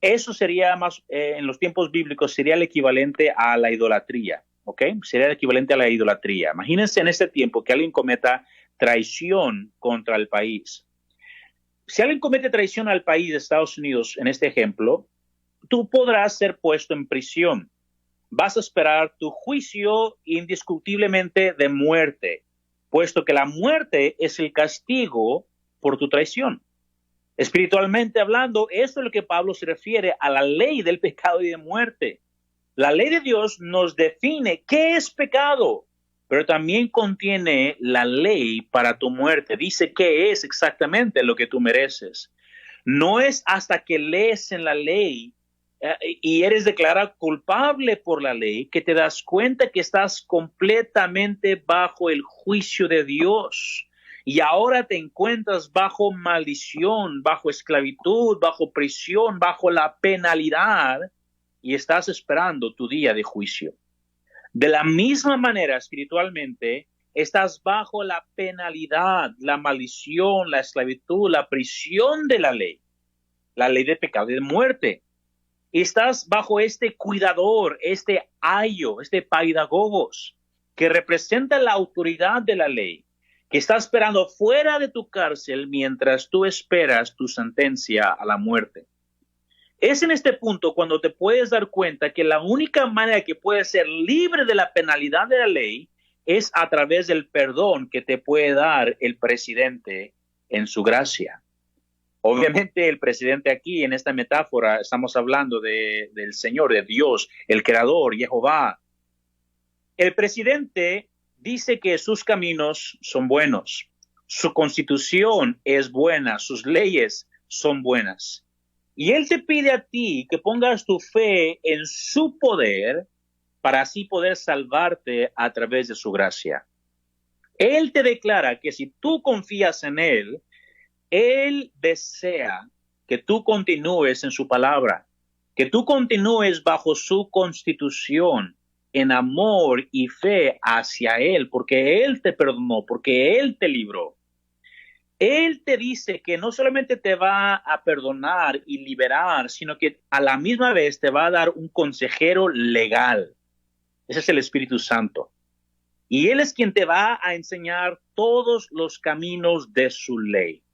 eso sería más, en los tiempos bíblicos, sería el equivalente a la idolatría, ¿ok? Sería el equivalente a la idolatría. Imagínense en este tiempo que alguien cometa traición contra el país. Si alguien comete traición al país de Estados Unidos, en este ejemplo, tú podrás ser puesto en prisión. Vas a esperar tu juicio indiscutiblemente de muerte, puesto que la muerte es el castigo por tu traición. Espiritualmente hablando, esto es lo que Pablo se refiere a la ley del pecado y de muerte. La ley de Dios nos define qué es pecado, pero también contiene la ley para tu muerte. Dice qué es exactamente lo que tú mereces. No es hasta que lees en la ley y eres declarado culpable por la ley que te das cuenta que estás completamente bajo el juicio de Dios. Y ahora te encuentras bajo maldición, bajo esclavitud, bajo prisión, bajo la penalidad y estás esperando tu día de juicio. De la misma manera, espiritualmente, estás bajo la penalidad, la maldición, la esclavitud, la prisión de la ley de pecado y de muerte. Y estás bajo este cuidador, este ayo, este paidagogos, que representa la autoridad de la ley, que está esperando fuera de tu cárcel mientras tú esperas tu sentencia a la muerte. Es en este punto cuando te puedes dar cuenta que la única manera que puedes ser libre de la penalidad de la ley es a través del perdón que te puede dar el presidente en su gracia. Obviamente el presidente aquí en esta metáfora estamos hablando del Señor, de Dios, el Creador, Jehová, El presidente dice que sus caminos son buenos, su constitución es buena, sus leyes son buenas. Y él te pide a ti que pongas tu fe en su poder para así poder salvarte a través de su gracia. Él te declara que si tú confías en Él desea que tú continúes en su palabra, que tú continúes bajo su constitución, en amor y fe hacia Él, porque Él te perdonó, porque Él te libró. Él te dice que no solamente te va a perdonar y liberar, sino que a la misma vez te va a dar un consejero legal. Ese es el Espíritu Santo. Y Él es quien te va a enseñar todos los caminos de su ley.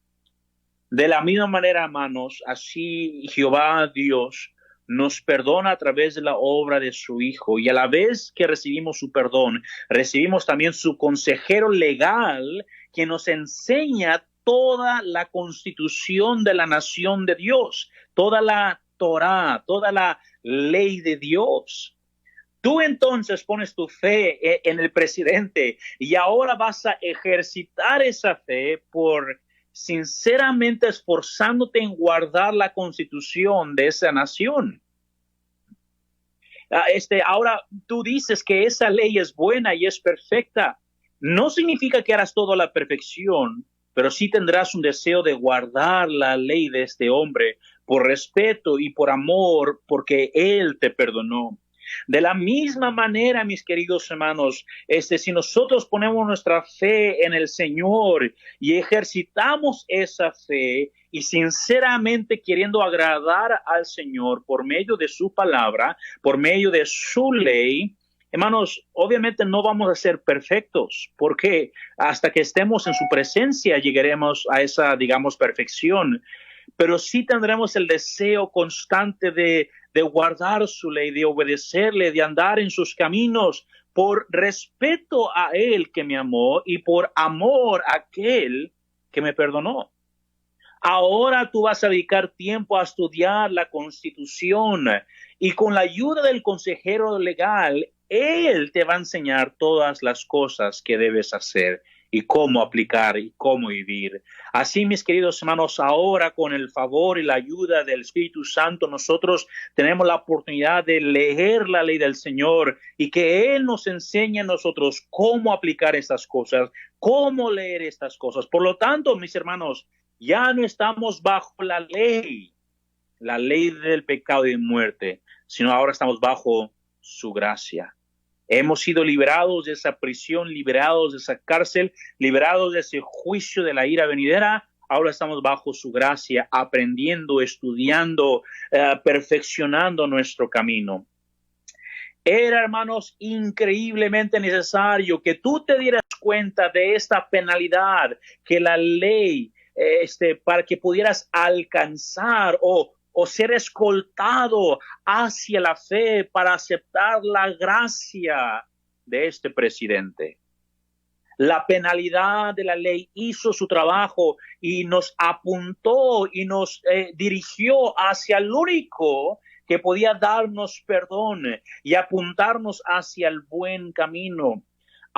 De la misma manera, hermanos, así Jehová Dios nos perdona a través de la obra de su Hijo, y a la vez que recibimos su perdón, recibimos también su consejero legal que nos enseña toda la constitución de la nación de Dios, toda la Torá, toda la ley de Dios. Tú entonces pones tu fe en el presidente y ahora vas a ejercitar esa fe por sinceramente esforzándote en guardar la constitución de esa nación. Ahora tú dices que esa ley es buena y es perfecta. No significa que harás todo a la perfección, pero sí tendrás un deseo de guardar la ley de este hombre por respeto y por amor, porque él te perdonó. De la misma manera, mis queridos hermanos, si nosotros ponemos nuestra fe en el Señor y ejercitamos esa fe y sinceramente queriendo agradar al Señor por medio de su palabra, por medio de su ley, hermanos, obviamente no vamos a ser perfectos, porque hasta que estemos en su presencia llegaremos a esa, digamos, perfección, pero sí tendremos el deseo constante de guardar su ley, de obedecerle, de andar en sus caminos, por respeto a Él que me amó y por amor a aquel que me perdonó. Ahora tú vas a dedicar tiempo a estudiar la Constitución y con la ayuda del consejero legal, Él te va a enseñar todas las cosas que debes hacer y cómo aplicar y cómo vivir. Así, mis queridos hermanos, ahora con el favor y la ayuda del Espíritu Santo, nosotros tenemos la oportunidad de leer la ley del Señor y que Él nos enseñe a nosotros cómo aplicar estas cosas, cómo leer estas cosas. Por lo tanto, mis hermanos, ya no estamos bajo la ley del pecado y de muerte, sino ahora estamos bajo su gracia. Hemos sido liberados de esa prisión, liberados de esa cárcel, liberados de ese juicio de la ira venidera. Ahora estamos bajo su gracia, aprendiendo, estudiando, perfeccionando nuestro camino. Era, hermanos, increíblemente necesario que tú te dieras cuenta de esta penalidad que la ley, para que pudieras alcanzar o ser escoltado hacia la fe para aceptar la gracia de este presidente. La penalidad de la ley hizo su trabajo y nos apuntó y nos dirigió hacia el único que podía darnos perdón y apuntarnos hacia el buen camino.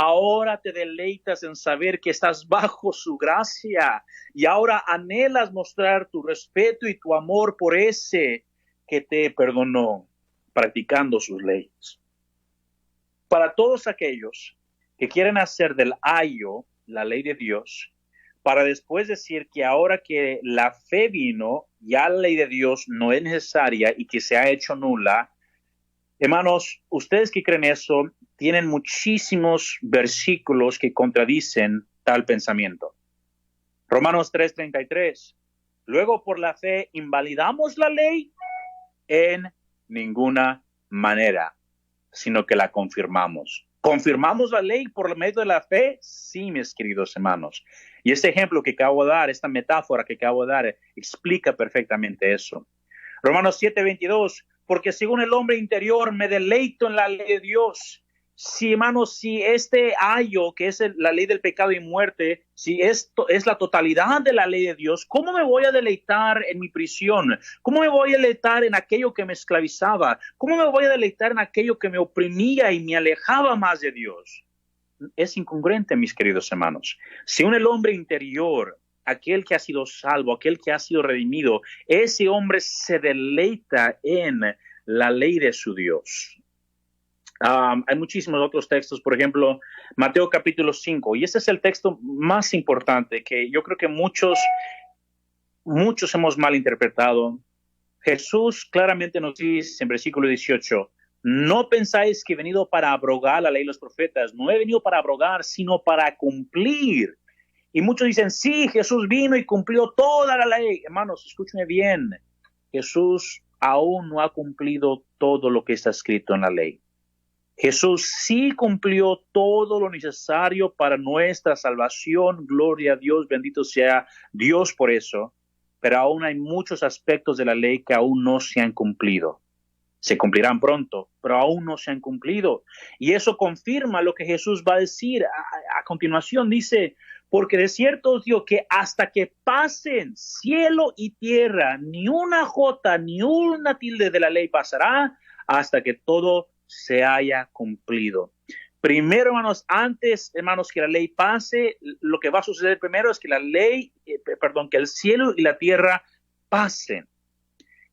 Ahora te deleitas en saber que estás bajo su gracia y ahora anhelas mostrar tu respeto y tu amor por ese que te perdonó, practicando sus leyes. Para todos aquellos que quieren hacer del ayo la ley de Dios, para después decir que ahora que la fe vino, ya la ley de Dios no es necesaria y que se ha hecho nula. Hermanos, ustedes que creen eso, tienen muchísimos versículos que contradicen tal pensamiento. Romanos 3:33. Luego, por la fe, ¿invalidamos la ley? En ninguna manera, sino que la confirmamos. ¿Confirmamos la ley por medio de la fe? Sí, mis queridos hermanos. Y este ejemplo que acabo de dar, esta metáfora que acabo de dar, explica perfectamente eso. Romanos 7:22. Porque según el hombre interior me deleito en la ley de Dios, Si, hermanos, si este ayo, que es la ley del pecado y muerte, si esto es la totalidad de la ley de Dios, ¿cómo me voy a deleitar en mi prisión? ¿Cómo me voy a deleitar en aquello que me esclavizaba? ¿Cómo me voy a deleitar en aquello que me oprimía y me alejaba más de Dios? Es incongruente, mis queridos hermanos. Si el hombre interior, aquel que ha sido salvo, aquel que ha sido redimido, ese hombre se deleita en la ley de su Dios. Hay muchísimos otros textos, por ejemplo, Mateo capítulo 5, y ese es el texto más importante que yo creo que muchos hemos malinterpretado. Jesús claramente nos dice en versículo 18, no pensáis que he venido para abrogar la ley y los profetas, no he venido para abrogar, sino para cumplir. Y muchos dicen, sí, Jesús vino y cumplió toda la ley. Hermanos, escúchenme bien, Jesús aún no ha cumplido todo lo que está escrito en la ley. Jesús sí cumplió todo lo necesario para nuestra salvación. Gloria a Dios, bendito sea Dios por eso. Pero aún hay muchos aspectos de la ley que aún no se han cumplido. Se cumplirán pronto, pero aún no se han cumplido. Y eso confirma lo que Jesús va a decir. A continuación dice, porque de cierto os digo que hasta que pasen cielo y tierra, ni una jota ni una tilde de la ley pasará hasta que todo se haya cumplido. Primero, hermanos, antes, hermanos, que la ley pase, lo que va a suceder primero es que que el cielo y la tierra pasen.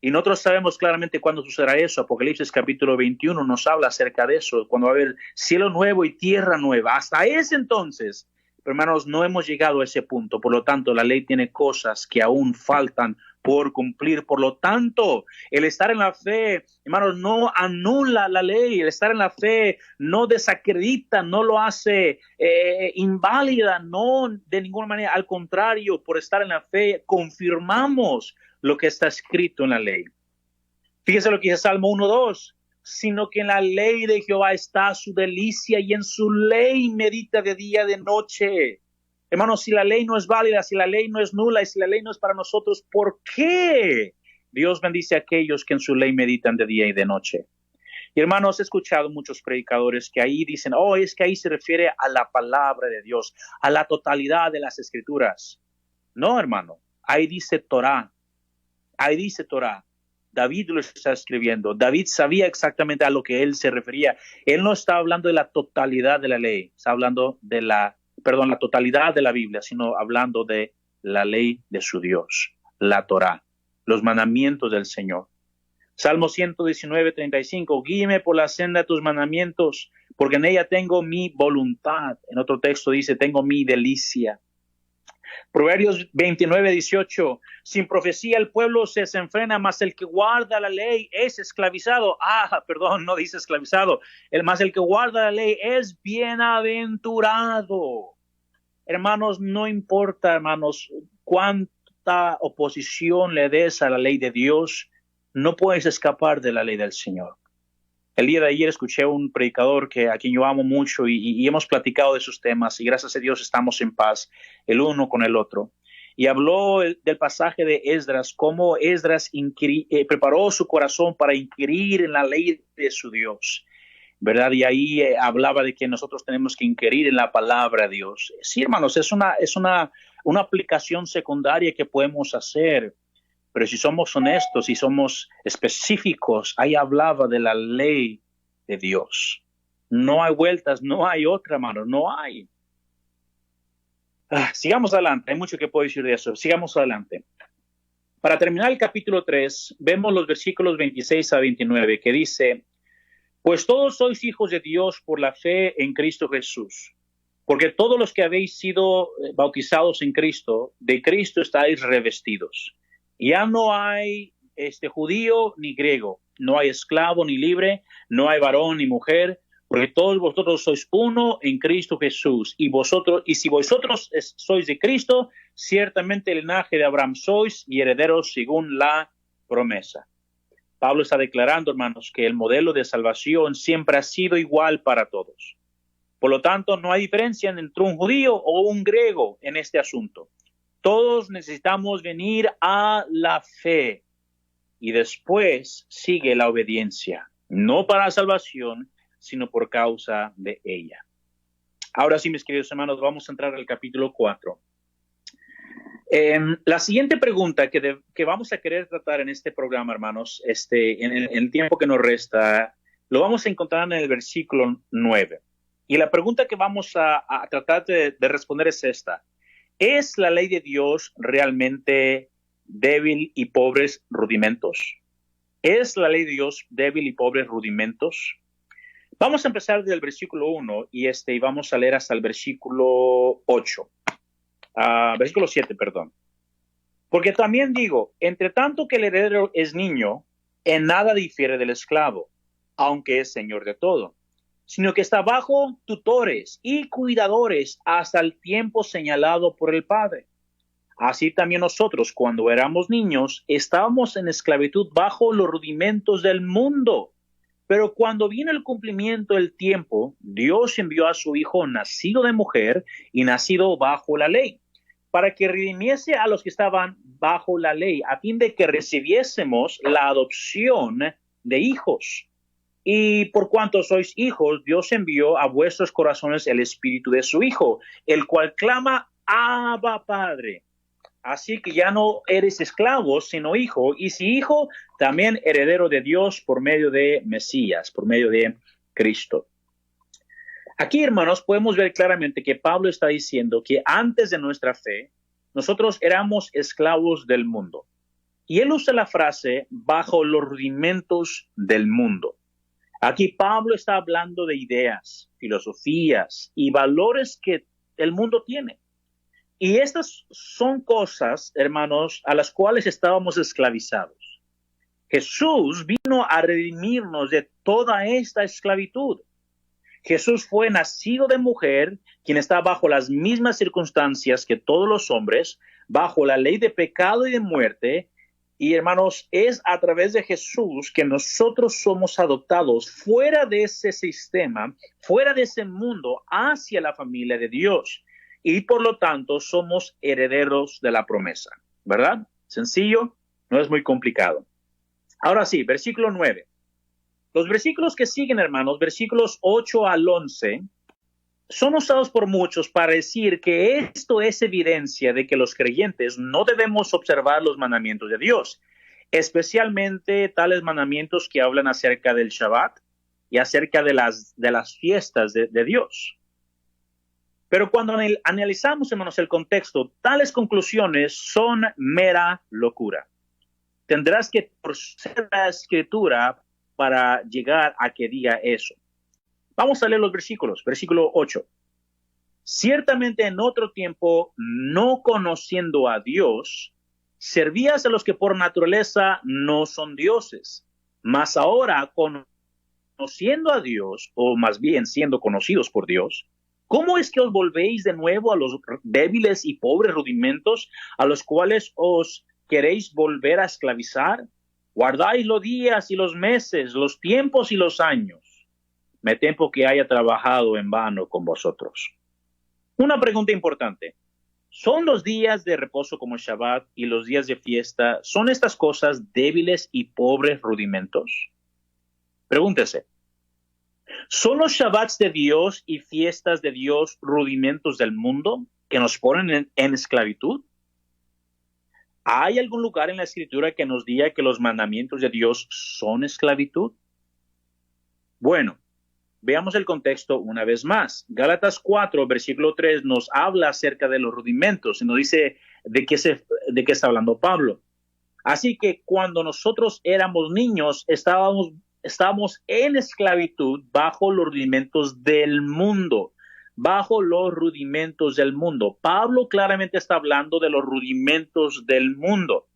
Y nosotros sabemos claramente cuándo sucederá eso. Apocalipsis capítulo 21 nos habla acerca de eso, cuando va a haber cielo nuevo y tierra nueva. Hasta ese entonces, hermanos, no hemos llegado a ese punto. Por lo tanto, la ley tiene cosas que aún faltan por cumplir. Por lo tanto, el estar en la fe, hermanos, no anula la ley. El estar en la fe no desacredita, no lo hace inválida, no de ninguna manera. Al contrario, por estar en la fe, confirmamos lo que está escrito en la ley. Fíjese lo que dice Salmo 1:2. Sino que en la ley de Jehová está su delicia y en su ley medita de día y de noche. Hermanos, si la ley no es válida, si la ley no es nula y si la ley no es para nosotros, ¿por qué Dios bendice a aquellos que en su ley meditan de día y de noche? Y hermanos, he escuchado muchos predicadores que ahí dicen, es que ahí se refiere a la palabra de Dios, a la totalidad de las escrituras. No, hermano, ahí dice Torah. Ahí dice Torah. David lo está escribiendo. David sabía exactamente a lo que él se refería. Él no está hablando de la totalidad de la ley, está hablando de la totalidad de la Biblia, sino hablando de la ley de su Dios, la Torah, los mandamientos del Señor. Salmo 119:35, guíeme por la senda de tus mandamientos, porque en ella tengo mi voluntad. En otro texto dice, tengo mi delicia. Proverbios 29:18, sin profecía el pueblo se desenfrena, mas el que guarda la ley es esclavizado. No dice esclavizado. Mas el que guarda la ley es bienaventurado. Hermanos, no importa, hermanos, cuánta oposición le des a la ley de Dios, no puedes escapar de la ley del Señor. El día de ayer escuché a un predicador a quien yo amo mucho y hemos platicado de esos temas y gracias a Dios estamos en paz el uno con el otro. Y habló del pasaje de Esdras, cómo Esdras preparó su corazón para inquirir en la ley de su Dios, ¿verdad? Y ahí hablaba de que nosotros tenemos que inquirir en la palabra de Dios. Sí, hermanos, es una aplicación secundaria que podemos hacer. Pero si somos honestos, si somos específicos, ahí hablaba de la ley de Dios. No hay vueltas, no hay otra, hermano, no hay. Sigamos adelante, hay mucho que puedo decir de eso. Sigamos adelante. Para terminar el capítulo 3, vemos los versículos 26 a 29, que dice, pues todos sois hijos de Dios por la fe en Cristo Jesús. Porque todos los que habéis sido bautizados en Cristo, de Cristo estáis revestidos. Ya no hay judío ni griego, no hay esclavo ni libre, no hay varón ni mujer, porque todos vosotros sois uno en Cristo Jesús. Y si vosotros sois de Cristo, ciertamente el linaje de Abraham sois y herederos según la promesa. Pablo está declarando, hermanos, que el modelo de salvación siempre ha sido igual para todos. Por lo tanto, no hay diferencia entre un judío o un griego en este asunto. Todos necesitamos venir a la fe y después sigue la obediencia, no para salvación, sino por causa de ella. Ahora sí, mis queridos hermanos, vamos a entrar al capítulo 4. La siguiente pregunta que vamos a querer tratar en este programa, hermanos, en el tiempo que nos resta, lo vamos a encontrar en el versículo 9. Y la pregunta que vamos a tratar de responder es esta. ¿Es la ley de Dios realmente débil y pobres rudimentos? ¿Es la ley de Dios débil y pobres rudimentos? Vamos a empezar del versículo 1 y vamos a leer hasta el versículo 8. Versículo 7, perdón. Porque también digo, entre tanto que el heredero es niño, en nada difiere del esclavo, aunque es señor de todo, sino que está bajo tutores y cuidadores hasta el tiempo señalado por el Padre. Así también nosotros, cuando éramos niños, estábamos en esclavitud bajo los rudimentos del mundo. Pero cuando vino el cumplimiento del tiempo, Dios envió a su Hijo nacido de mujer y nacido bajo la ley, para que redimiese a los que estaban bajo la ley, a fin de que recibiésemos la adopción de hijos. Y por cuanto sois hijos, Dios envió a vuestros corazones el espíritu de su Hijo, el cual clama, Abba, Padre. Así que ya no eres esclavo, sino hijo, y si hijo, también heredero de Dios por medio de Mesías, por medio de Cristo. Aquí, hermanos, podemos ver claramente que Pablo está diciendo que antes de nuestra fe, nosotros éramos esclavos del mundo. Y él usa la frase, bajo los rudimentos del mundo. Aquí Pablo está hablando de ideas, filosofías y valores que el mundo tiene. Y estas son cosas, hermanos, a las cuales estábamos esclavizados. Jesús vino a redimirnos de toda esta esclavitud. Jesús fue nacido de mujer, quien está bajo las mismas circunstancias que todos los hombres, bajo la ley de pecado y de muerte. Y, hermanos, es a través de Jesús que nosotros somos adoptados fuera de ese sistema, fuera de ese mundo, hacia la familia de Dios. Y por lo tanto somos herederos de la promesa, ¿verdad? Sencillo, no es muy complicado. Ahora sí, versículo 9. Los versículos que siguen, hermanos, versículos 8 al 11, son usados por muchos para decir que esto es evidencia de que los creyentes no debemos observar los mandamientos de Dios, especialmente tales mandamientos que hablan acerca del Shabbat y acerca de las fiestas de Dios. Pero cuando analizamos, hermanos, el contexto, tales conclusiones son mera locura. Tendrás que torcer la escritura para llegar a que diga eso. Vamos a leer los versículos. Versículo 8. Ciertamente en otro tiempo, no conociendo a Dios, servías a los que por naturaleza no son dioses. Mas ahora, conociendo a Dios, o más bien siendo conocidos por Dios, ¿cómo es que os volvéis de nuevo a los débiles y pobres rudimentos a los cuales os queréis volver a esclavizar? Guardáis los días y los meses, los tiempos y los años. Me temo que haya trabajado en vano con vosotros. Una pregunta importante. ¿Son los días de reposo como el Shabbat y los días de fiesta, son estas cosas débiles y pobres rudimentos? Pregúntese. ¿Son los Shabbats de Dios y fiestas de Dios rudimentos del mundo que nos ponen en esclavitud? ¿Hay algún lugar en la Escritura que nos diga que los mandamientos de Dios son esclavitud? Bueno, veamos el contexto una vez más. Gálatas 4, versículo 3, nos habla acerca de los rudimentos y nos dice de qué está hablando Pablo. Así que cuando nosotros éramos niños, estábamos en esclavitud bajo los rudimentos del mundo. Bajo los rudimentos del mundo. Pablo claramente está hablando de los rudimentos del mundo.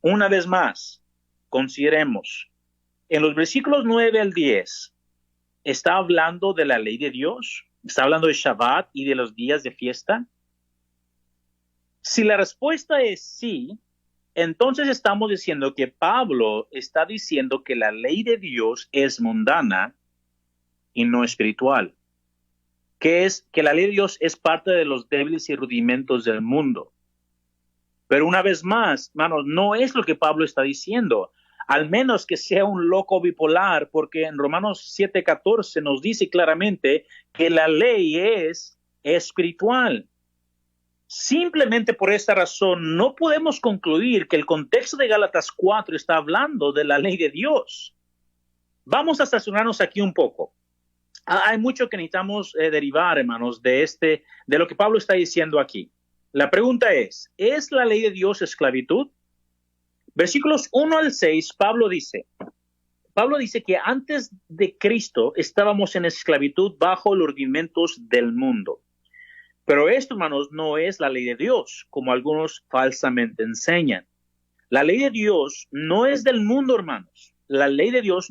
Una vez más, consideremos. En los versículos 9 al 10, ¿está hablando de la ley de Dios? ¿Está hablando de Shabbat y de los días de fiesta? Si la respuesta es sí, entonces estamos diciendo que Pablo está diciendo que la ley de Dios es mundana y no espiritual. Que es que la ley de Dios es parte de los débiles y rudimentos del mundo. Pero una vez más, hermanos, no es lo que Pablo está diciendo. al menos que sea un loco bipolar, porque en Romanos 7:14 nos dice claramente que la ley es espiritual. Simplemente por esta razón no podemos concluir que el contexto de Gálatas 4 está hablando de la ley de Dios. Vamos a estacionarnos aquí un poco. Hay mucho que necesitamos derivar, hermanos, de lo que Pablo está diciendo aquí. La pregunta ¿es la ley de Dios esclavitud? Versículos 1 al 6, Pablo dice que antes de Cristo estábamos en esclavitud bajo los rudimentos del mundo. Pero esto, hermanos, no es la ley de Dios, como algunos falsamente enseñan. La ley de Dios no es del mundo, hermanos. La ley de Dios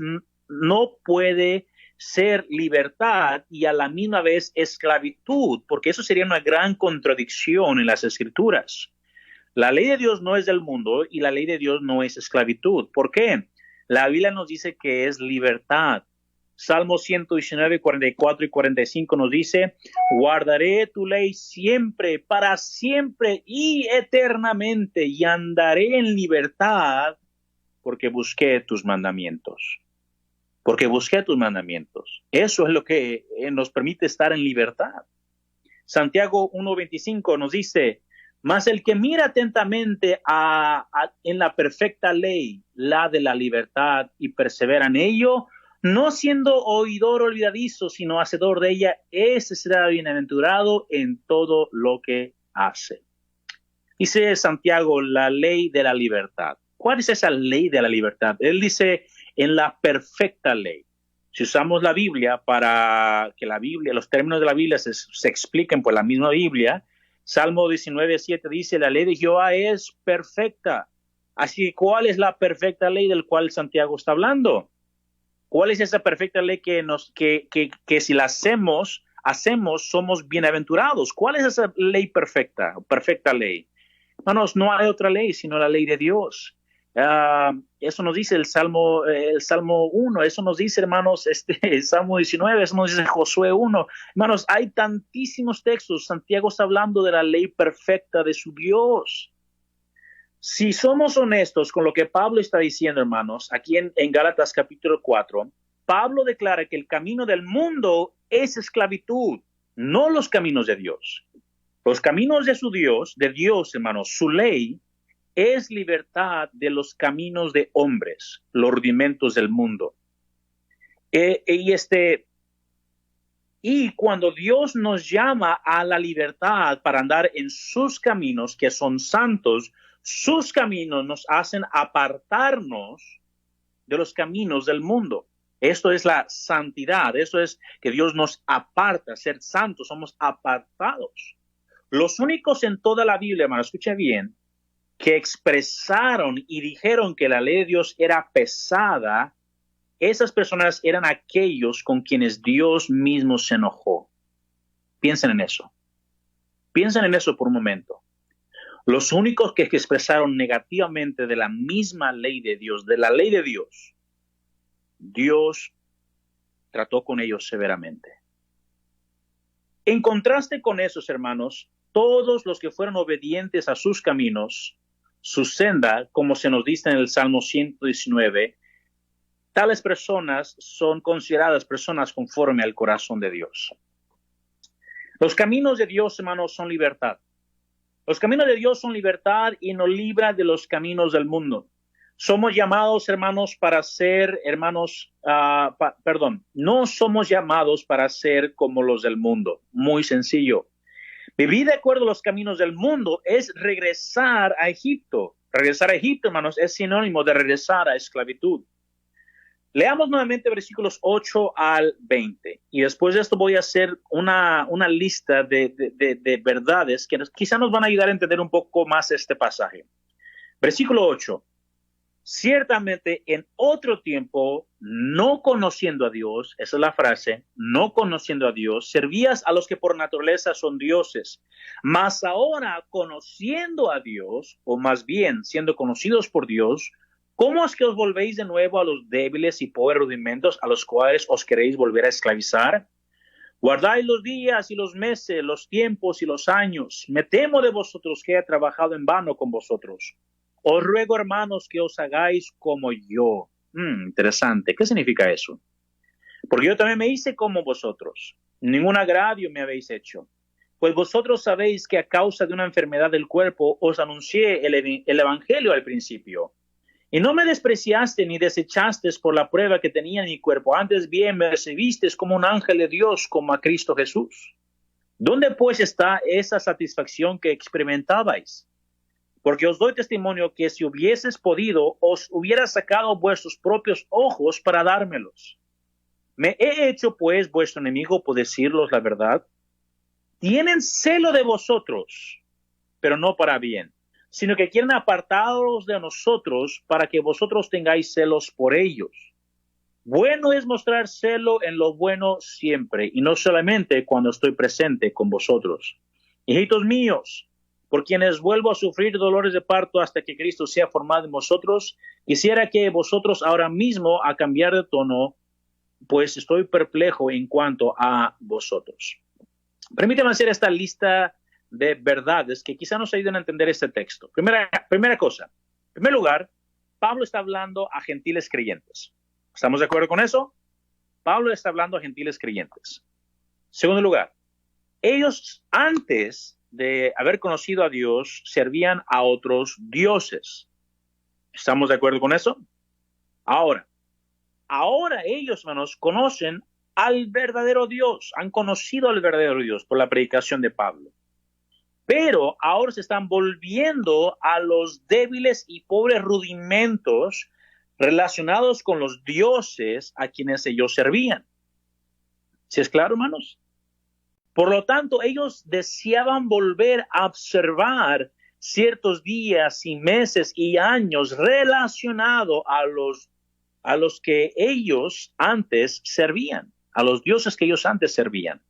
no puede ser libertad y a la misma vez esclavitud, porque eso sería una gran contradicción en las Escrituras. La ley de Dios no es del mundo y la ley de Dios no es esclavitud. ¿Por qué? La Biblia nos dice que es libertad. Salmo 119, 44 y 45 nos dice, guardaré tu ley siempre, para siempre y eternamente, y andaré en libertad porque busqué tus mandamientos. Porque busqué tus mandamientos. Eso es lo que nos permite estar en libertad. Santiago 1:25 nos dice, mas el que mira atentamente en la perfecta ley, la de la libertad, y persevera en ello, no siendo oidor olvidadizo, sino hacedor de ella, ese será bienaventurado en todo lo que hace. Dice Santiago, la ley de la libertad. ¿Cuál es esa ley de la libertad? Él dice, en la perfecta ley. Si usamos la Biblia para que los términos de la Biblia se expliquen por la misma Biblia, Salmo 19:7 dice, la ley de Jehová es perfecta. Así, ¿cuál es la perfecta ley del cual Santiago está hablando? ¿Cuál es esa perfecta ley que si la hacemos, somos bienaventurados? ¿Cuál es esa ley perfecta ley? Hermanos, no hay otra ley sino la ley de Dios. Eso nos dice el Salmo 1, eso nos dice, hermanos, el Salmo 19, eso nos dice Josué 1. Hermanos, hay tantísimos textos. Santiago está hablando de la ley perfecta de su Dios. Si somos honestos con lo que Pablo está diciendo, hermanos, aquí en Gálatas capítulo 4, Pablo declara que el camino del mundo es esclavitud, no los caminos de Dios. Los caminos de Dios, hermanos, su ley es libertad de los caminos de hombres, los rudimentos del mundo. Y cuando Dios nos llama a la libertad para andar en sus caminos, que son santos, sus caminos nos hacen apartarnos de los caminos del mundo. Esto es la santidad, eso es que Dios nos aparta, ser santos, somos apartados. Los únicos en toda la Biblia, hermano, escuche bien, que expresaron y dijeron que la ley de Dios era pesada, esas personas eran aquellos con quienes Dios mismo se enojó. Piensen en eso. Piensen en eso por un momento. Los únicos que expresaron negativamente de la misma ley de Dios, de la ley de Dios, Dios trató con ellos severamente. En contraste con esos, hermanos, todos los que fueron obedientes a sus caminos, su senda, como se nos dice en el Salmo 119, tales personas son consideradas personas conforme al corazón de Dios. Los caminos de Dios, hermanos, son libertad. Los caminos de Dios son libertad y nos libra de los caminos del mundo. Somos llamados, hermanos, para ser, no somos llamados para ser como los del mundo. Muy sencillo. Vivir de acuerdo a los caminos del mundo es regresar a Egipto. Regresar a Egipto, hermanos, es sinónimo de regresar a esclavitud. Leamos nuevamente versículos 8 al 20 y después de esto voy a hacer una lista de verdades que quizá nos van a ayudar a entender un poco más este pasaje. Versículo 8. Ciertamente en otro tiempo, no conociendo a Dios, esa es la frase, no conociendo a Dios, servías a los que por naturaleza son dioses. Mas ahora, conociendo a Dios, o más bien siendo conocidos por Dios, ¿cómo es que os volvéis de nuevo a los débiles y pobres rudimentos a los cuales os queréis volver a esclavizar? Guardáis los días y los meses, los tiempos y los años. Me temo de vosotros que he trabajado en vano con vosotros. Os ruego, hermanos, que os hagáis como yo. Interesante. ¿Qué significa eso? Porque yo también me hice como vosotros. Ningún agravio me habéis hecho. Pues vosotros sabéis que a causa de una enfermedad del cuerpo os anuncié el evangelio al principio. Y no me despreciaste ni desechaste por la prueba que tenía en mi cuerpo. Antes bien me recibisteis como un ángel de Dios, como a Cristo Jesús. ¿Dónde pues está esa satisfacción que experimentabais? Porque os doy testimonio que si hubieses podido, os hubiera sacado vuestros propios ojos para dármelos. ¿Me he hecho pues vuestro enemigo por decirlos la verdad? Tienen celo de vosotros, pero no para bien, sino que quieren apartaros de nosotros para que vosotros tengáis celos por ellos. Bueno es mostrar celo en lo bueno siempre, y no solamente cuando estoy presente con vosotros. Hijitos míos, por quienes vuelvo a sufrir dolores de parto hasta que Cristo sea formado en vosotros, quisiera que vosotros ahora mismo a cambiar de tono, pues estoy perplejo en cuanto a vosotros. Permítame hacer esta lista de verdades que quizá nos ayuden a entender este texto. Primera cosa. En primer lugar, Pablo está hablando a gentiles creyentes. ¿Estamos de acuerdo con eso? Pablo está hablando a gentiles creyentes. Segundo lugar, ellos antes de haber conocido a Dios servían a otros dioses. ¿Estamos de acuerdo con eso? Ahora ellos, hermanos, conocen al verdadero Dios, han conocido al verdadero Dios por la predicación de Pablo. Pero ahora se están volviendo a los débiles y pobres rudimentos relacionados con los dioses a quienes ellos servían. ¿Sí es claro, hermanos? Por lo tanto, ellos deseaban volver a observar ciertos días y meses y años relacionados a los que ellos antes servían, a los dioses que ellos antes servían.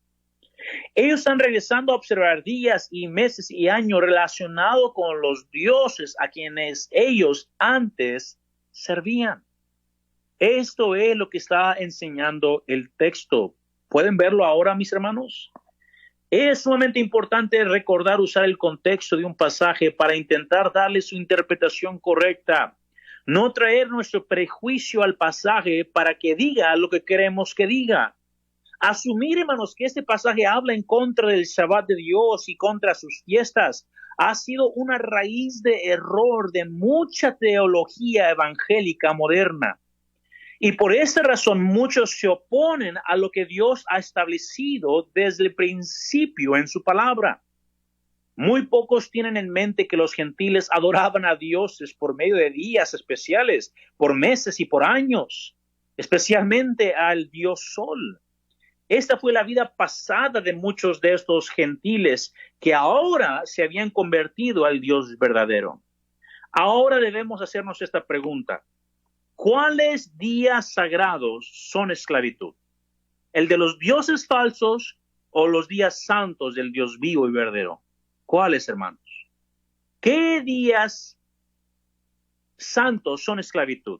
Ellos están regresando a observar días y meses y años relacionados con los dioses a quienes ellos antes servían. Esto es lo que está enseñando el texto. ¿Pueden verlo ahora, mis hermanos? Es sumamente importante recordar usar el contexto de un pasaje para intentar darle su interpretación correcta. No traer nuestro prejuicio al pasaje para que diga lo que queremos que diga. Asumir, hermanos, que este pasaje habla en contra del Shabbat de Dios y contra sus fiestas ha sido una raíz de error de mucha teología evangélica moderna. Y por esta razón muchos se oponen a lo que Dios ha establecido desde el principio en su palabra. Muy pocos tienen en mente que los gentiles adoraban a dioses por medio de días especiales, por meses y por años, especialmente al Dios Sol. Esta fue la vida pasada de muchos de estos gentiles que ahora se habían convertido al Dios verdadero. Ahora debemos hacernos esta pregunta. ¿Cuáles días sagrados son esclavitud? ¿El de los dioses falsos o los días santos del Dios vivo y verdadero? ¿Cuáles, hermanos? ¿Qué días santos son esclavitud?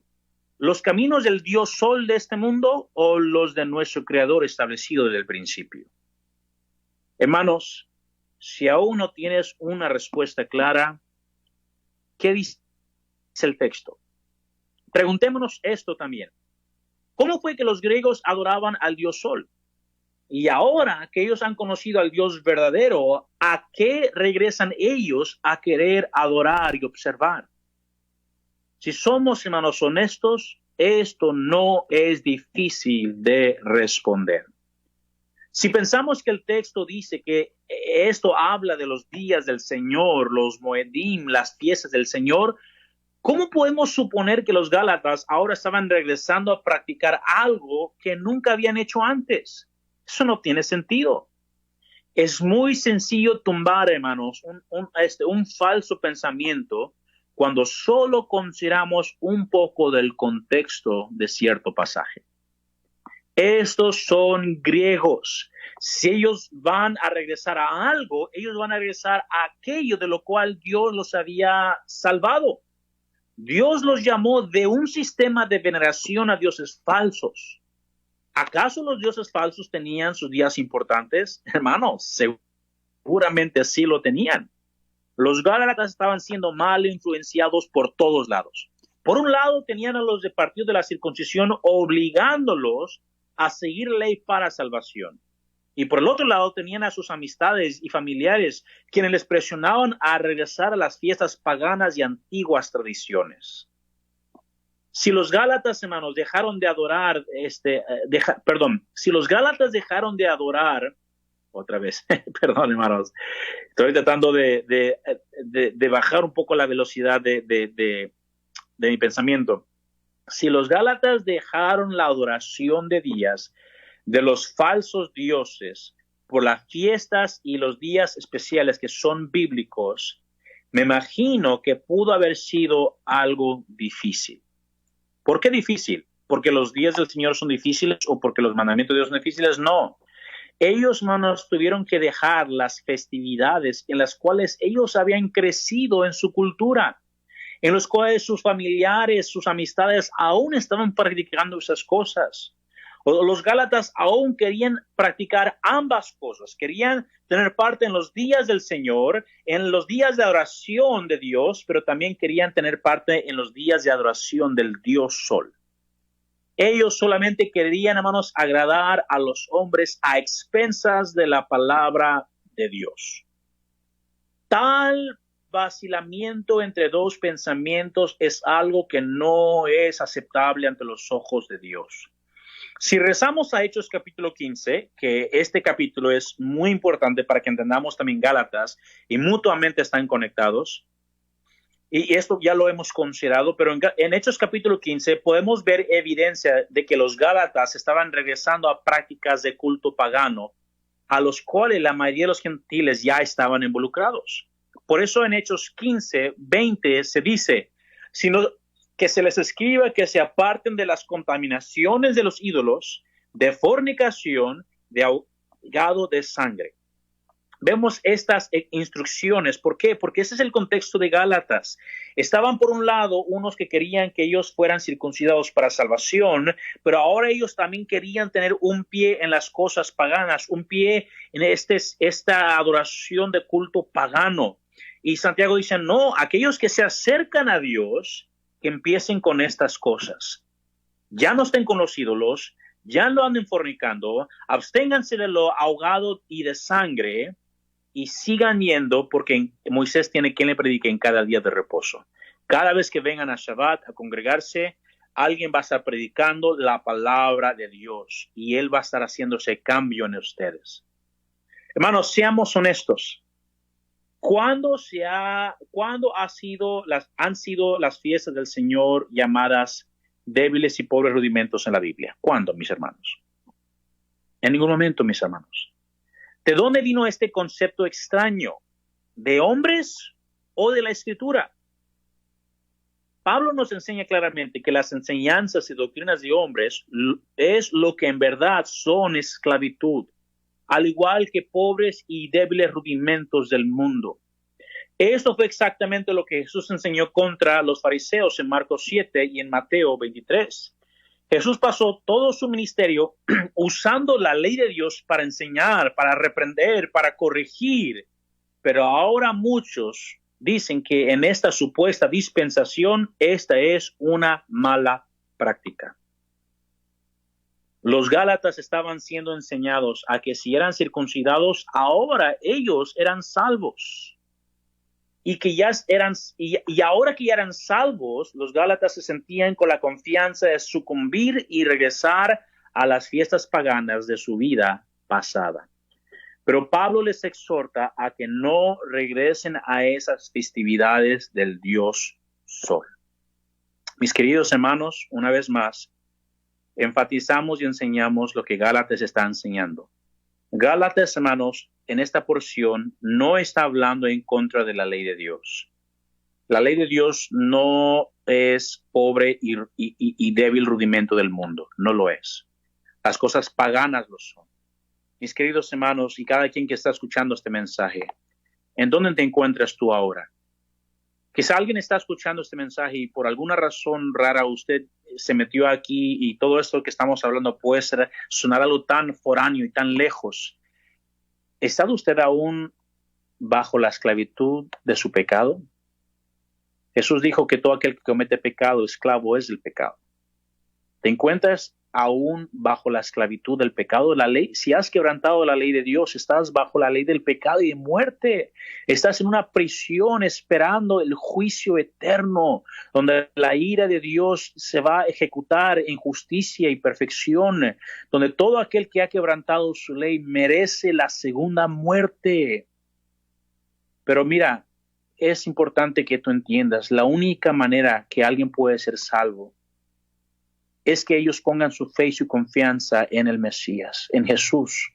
¿Los caminos del Dios Sol de este mundo o los de nuestro Creador establecido desde el principio? Hermanos, si aún no tienes una respuesta clara, ¿qué dice el texto? Preguntémonos esto también. ¿Cómo fue que los griegos adoraban al Dios Sol? Y ahora que ellos han conocido al Dios verdadero, ¿a qué regresan ellos a querer adorar y observar? Si somos, hermanos, honestos, esto no es difícil de responder. Si pensamos que el texto dice que esto habla de los días del Señor, los Moedim, las fiestas del Señor, ¿cómo podemos suponer que los Gálatas ahora estaban regresando a practicar algo que nunca habían hecho antes? Eso no tiene sentido. Es muy sencillo tumbar, hermanos, un falso pensamiento cuando solo consideramos un poco del contexto de cierto pasaje. Estos son griegos. Si ellos van a regresar a algo, ellos van a regresar a aquello de lo cual Dios los había salvado. Dios los llamó de un sistema de veneración a dioses falsos. ¿Acaso los dioses falsos tenían sus días importantes? Hermanos, seguramente sí lo tenían. Los Gálatas estaban siendo mal influenciados por todos lados. Por un lado, tenían a los de partido de la circuncisión obligándolos a seguir la ley para salvación. Y por el otro lado, tenían a sus amistades y familiares quienes les presionaban a regresar a las fiestas paganas y antiguas tradiciones. Si los Gálatas, hermanos, dejaron de adorar, si los Gálatas dejaron de adorar, otra vez, perdón, hermanos, estoy tratando de bajar un poco la velocidad de mi pensamiento. Si los Gálatas dejaron la adoración de días de los falsos dioses por las fiestas y los días especiales que son bíblicos, me imagino que pudo haber sido algo difícil. ¿Por qué difícil? ¿Porque los días del Señor son difíciles o porque los mandamientos de Dios son difíciles? No. Ellos, hermanos, tuvieron que dejar las festividades en las cuales ellos habían crecido en su cultura, en los cuales sus familiares, sus amistades aún estaban practicando esas cosas. Los Gálatas aún querían practicar ambas cosas. Querían tener parte en los días del Señor, en los días de adoración de Dios, pero también querían tener parte en los días de adoración del Dios Sol. Ellos solamente querían, hermanos, agradar a los hombres a expensas de la palabra de Dios. Tal vacilamiento entre dos pensamientos es algo que no es aceptable ante los ojos de Dios. Si rezamos a Hechos capítulo 15, que este capítulo es muy importante para que entendamos también Gálatas y mutuamente están conectados, y esto ya lo hemos considerado, pero en Hechos capítulo 15 podemos ver evidencia de que los Gálatas estaban regresando a prácticas de culto pagano, a los cuales la mayoría de los gentiles ya estaban involucrados. Por eso en Hechos 15, 20 se dice, sino que se les escriba que se aparten de las contaminaciones de los ídolos, de fornicación, de ahogado de sangre. Vemos estas instrucciones. ¿Por qué? Porque ese es el contexto de Gálatas. Estaban por un lado unos que querían que ellos fueran circuncidados para salvación, pero ahora ellos también querían tener un pie en las cosas paganas, un pie en esta adoración de culto pagano. Y Santiago dice, no, aquellos que se acercan a Dios, que empiecen con estas cosas. Ya no estén con los ídolos, ya no anden fornicando, absténganse de lo ahogado y de sangre y sigan yendo porque Moisés tiene quien le predique en cada día de reposo. Cada vez que vengan a Shabbat a congregarse, alguien va a estar predicando la palabra de Dios y él va a estar haciéndose cambio en ustedes. Hermanos, seamos honestos. ¿Cuándo han sido las fiestas del Señor llamadas débiles y pobres rudimentos en la Biblia? ¿Cuándo, mis hermanos? En ningún momento, mis hermanos. ¿De dónde vino este concepto extraño? ¿De hombres o de la Escritura? Pablo nos enseña claramente que las enseñanzas y doctrinas de hombres es lo que en verdad son esclavitud, al igual que pobres y débiles rudimentos del mundo. Esto fue exactamente lo que Jesús enseñó contra los fariseos en Marcos 7 y en Mateo 23. Jesús pasó todo su ministerio usando la ley de Dios para enseñar, para reprender, para corregir. Pero ahora muchos dicen que en esta supuesta dispensación, esta es una mala práctica. Los Gálatas estaban siendo enseñados a que si eran circuncidados, ahora ellos eran salvos. Y ahora que ya eran salvos, los Gálatas se sentían con la confianza de sucumbir y regresar a las fiestas paganas de su vida pasada. Pero Pablo les exhorta a que no regresen a esas festividades del Dios Sol. Mis queridos hermanos, una vez más, enfatizamos y enseñamos lo que Gálatas está enseñando. Gálatas, hermanos, en esta porción no está hablando en contra de la ley de Dios. La ley de Dios no es pobre y débil rudimento del mundo, no lo es. Las cosas paganas lo son. Mis queridos hermanos y cada quien que está escuchando este mensaje, ¿en dónde te encuentras tú ahora? Quizá alguien está escuchando este mensaje y por alguna razón rara usted se metió aquí y todo esto que estamos hablando puede sonar algo tan foráneo y tan lejos. ¿Está usted aún bajo la esclavitud de su pecado? Jesús dijo que todo aquel que comete pecado, esclavo es del pecado. ¿Te encuentras aún bajo la esclavitud del pecado de la ley? Si has quebrantado la ley de Dios, estás bajo la ley del pecado y de muerte. Estás en una prisión esperando el juicio eterno, donde la ira de Dios se va a ejecutar en justicia y perfección, donde todo aquel que ha quebrantado su ley merece la segunda muerte. Pero mira, es importante que tú entiendas, la única manera que alguien puede ser salvo es que ellos pongan su fe y su confianza en el Mesías, en Jesús,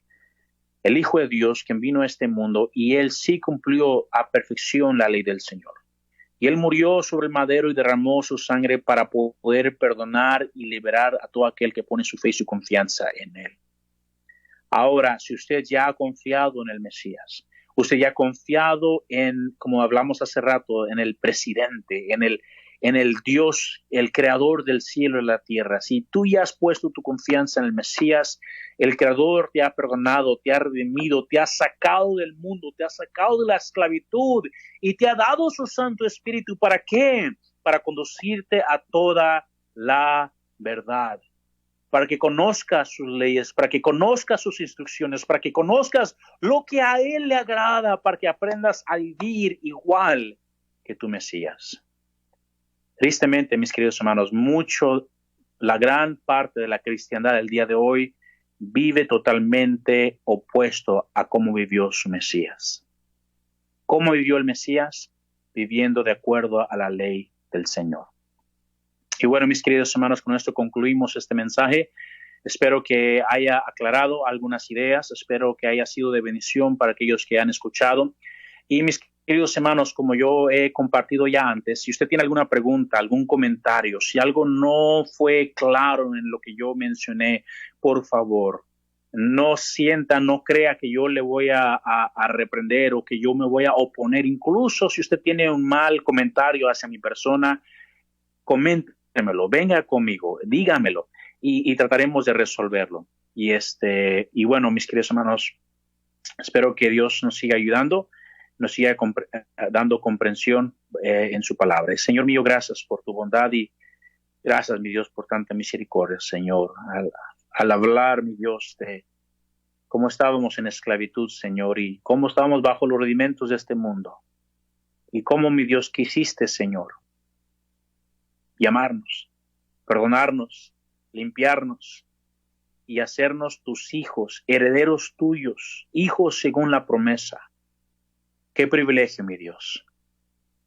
el Hijo de Dios, quien vino a este mundo, y Él sí cumplió a perfección la ley del Señor. Y Él murió sobre el madero y derramó su sangre para poder perdonar y liberar a todo aquel que pone su fe y su confianza en Él. Ahora, si usted ya ha confiado en el Mesías, usted ya ha confiado en, como hablamos hace rato, en el presidente, en el Dios, el creador del cielo y la tierra. Si tú ya has puesto tu confianza en el Mesías, el creador te ha perdonado, te ha redimido, te ha sacado del mundo, te ha sacado de la esclavitud y te ha dado su Santo Espíritu. ¿Para qué? Para conducirte a toda la verdad, para que conozcas sus leyes, para que conozcas sus instrucciones, para que conozcas lo que a Él le agrada, para que aprendas a vivir igual que tu Mesías. Tristemente, mis queridos hermanos, la gran parte de la cristiandad del día de hoy vive totalmente opuesto a cómo vivió su Mesías. ¿Cómo vivió el Mesías? Viviendo de acuerdo a la ley del Señor. Y bueno, mis queridos hermanos, con esto concluimos este mensaje. Espero que haya aclarado algunas ideas, espero que haya sido de bendición para aquellos que han escuchado. Y mis queridos hermanos, como yo he compartido ya antes, si usted tiene alguna pregunta, algún comentario, si algo no fue claro en lo que yo mencioné, por favor, no crea que yo le voy a reprender o que yo me voy a oponer. Incluso si usted tiene un mal comentario hacia mi persona, coméntemelo, venga conmigo, dígamelo y trataremos de resolverlo. Y bueno, mis queridos hermanos, espero que Dios nos siga ayudando, nos siga dando comprensión en su palabra. Señor mío, gracias por tu bondad y gracias, mi Dios, por tanta misericordia, Señor. Al hablar, mi Dios, de cómo estábamos en esclavitud, Señor, y cómo estábamos bajo los rudimentos de este mundo. Y cómo, mi Dios, quisiste, Señor, llamarnos, perdonarnos, limpiarnos y hacernos tus hijos, herederos tuyos, hijos según la promesa. Qué privilegio, mi Dios.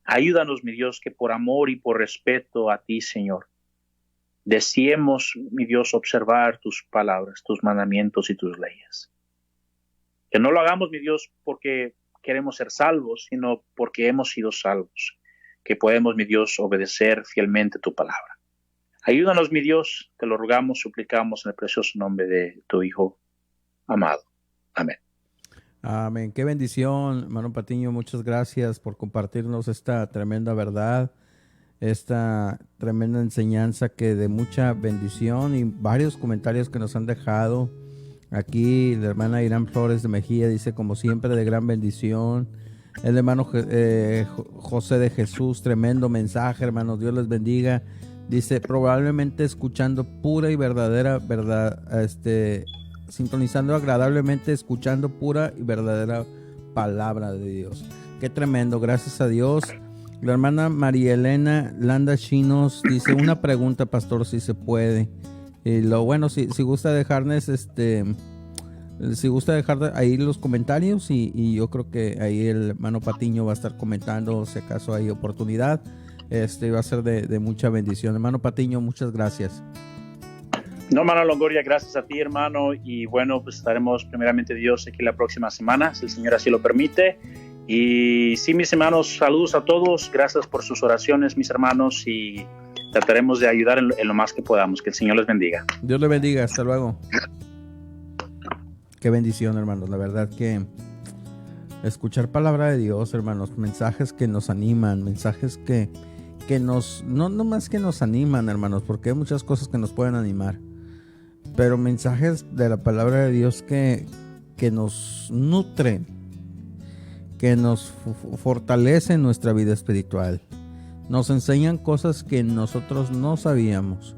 Ayúdanos, mi Dios, que por amor y por respeto a ti, Señor, deseemos, mi Dios, observar tus palabras, tus mandamientos y tus leyes. Que no lo hagamos, mi Dios, porque queremos ser salvos, sino porque hemos sido salvos. Que podemos, mi Dios, obedecer fielmente tu palabra. Ayúdanos, mi Dios, te lo rogamos, suplicamos en el precioso nombre de tu Hijo amado. Amén. Amén. Qué bendición, hermano Patiño. Muchas gracias por compartirnos esta tremenda verdad, esta tremenda enseñanza que de mucha bendición y varios comentarios que nos han dejado. Aquí la hermana Irán Flores de Mejía dice, como siempre, de gran bendición. El hermano José de Jesús, tremendo mensaje, hermanos, Dios les bendiga. Dice, probablemente escuchando pura y verdadera verdad, sintonizando agradablemente, escuchando pura y verdadera palabra de Dios. Qué tremendo, gracias a Dios. La hermana María Elena Landa Chinos dice, una pregunta, pastor, si se puede. Y lo bueno, si gusta dejarnos, si gusta dejar ahí los comentarios y yo creo que ahí el hermano Patiño va a estar comentando si acaso hay oportunidad. Va a ser de mucha bendición. Hermano Patiño, muchas gracias. No, hermano Longoria, gracias a ti, hermano. Y bueno, pues estaremos primeramente Dios aquí la próxima semana, si el Señor así lo permite. Y sí, mis hermanos, saludos a todos. Gracias por sus oraciones, mis hermanos. Y trataremos de ayudar en lo más que podamos. Que el Señor les bendiga. Dios les bendiga. Hasta luego. Qué bendición, hermanos. La verdad que escuchar palabra de Dios, hermanos, mensajes que nos animan, mensajes que nos, no más que nos animan, hermanos, porque hay muchas cosas que nos pueden animar, pero mensajes de la palabra de Dios que nos nutren, que nos fortalecen nuestra vida espiritual. Nos enseñan cosas que nosotros no sabíamos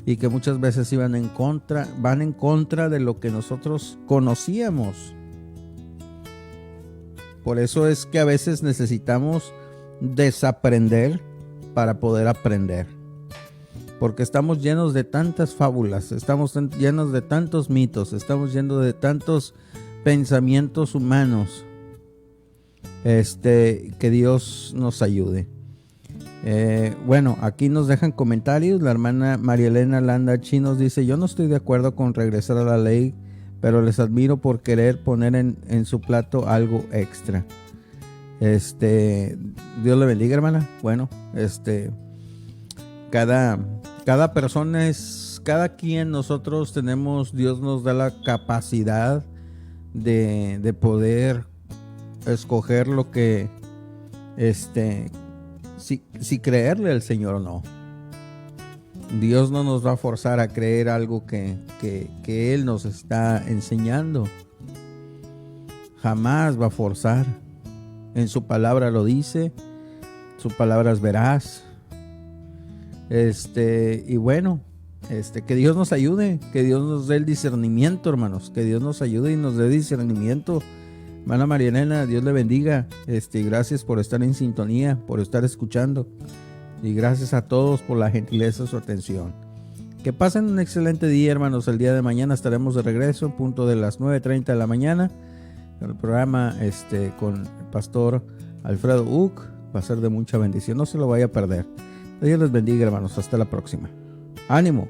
y que muchas veces van en contra de lo que nosotros conocíamos. Por eso es que a veces necesitamos desaprender para poder aprender. Porque estamos llenos de tantas fábulas, estamos llenos de tantos mitos, estamos llenos de tantos pensamientos humanos. Que Dios nos ayude. Bueno, aquí nos dejan comentarios. La hermana María Elena Landa Chinos dice: yo no estoy de acuerdo con regresar a la ley, pero les admiro por querer poner en su plato algo extra. Dios le bendiga, hermana. Bueno, cada persona cada quien, nosotros tenemos, Dios nos da la capacidad de poder escoger lo que, si creerle al Señor o no. Dios no nos va a forzar a creer algo que Él nos está enseñando. Jamás va a forzar. En su palabra lo dice. Su palabra es veraz. Y bueno, que Dios nos ayude. Que Dios nos dé el discernimiento, hermanos. Que Dios nos ayude y nos dé discernimiento. Hermana María Elena, Dios le bendiga. Gracias por estar en sintonía, por estar escuchando. Y gracias a todos por la gentileza y su atención. Que pasen un excelente día, hermanos. El día de mañana estaremos de regreso, punto de las 9:30 de la mañana. El programa con el pastor Alfredo Uck va a ser de mucha bendición. No se lo vaya a perder. Dios les bendiga, hermanos. Hasta la próxima. ¡Ánimo!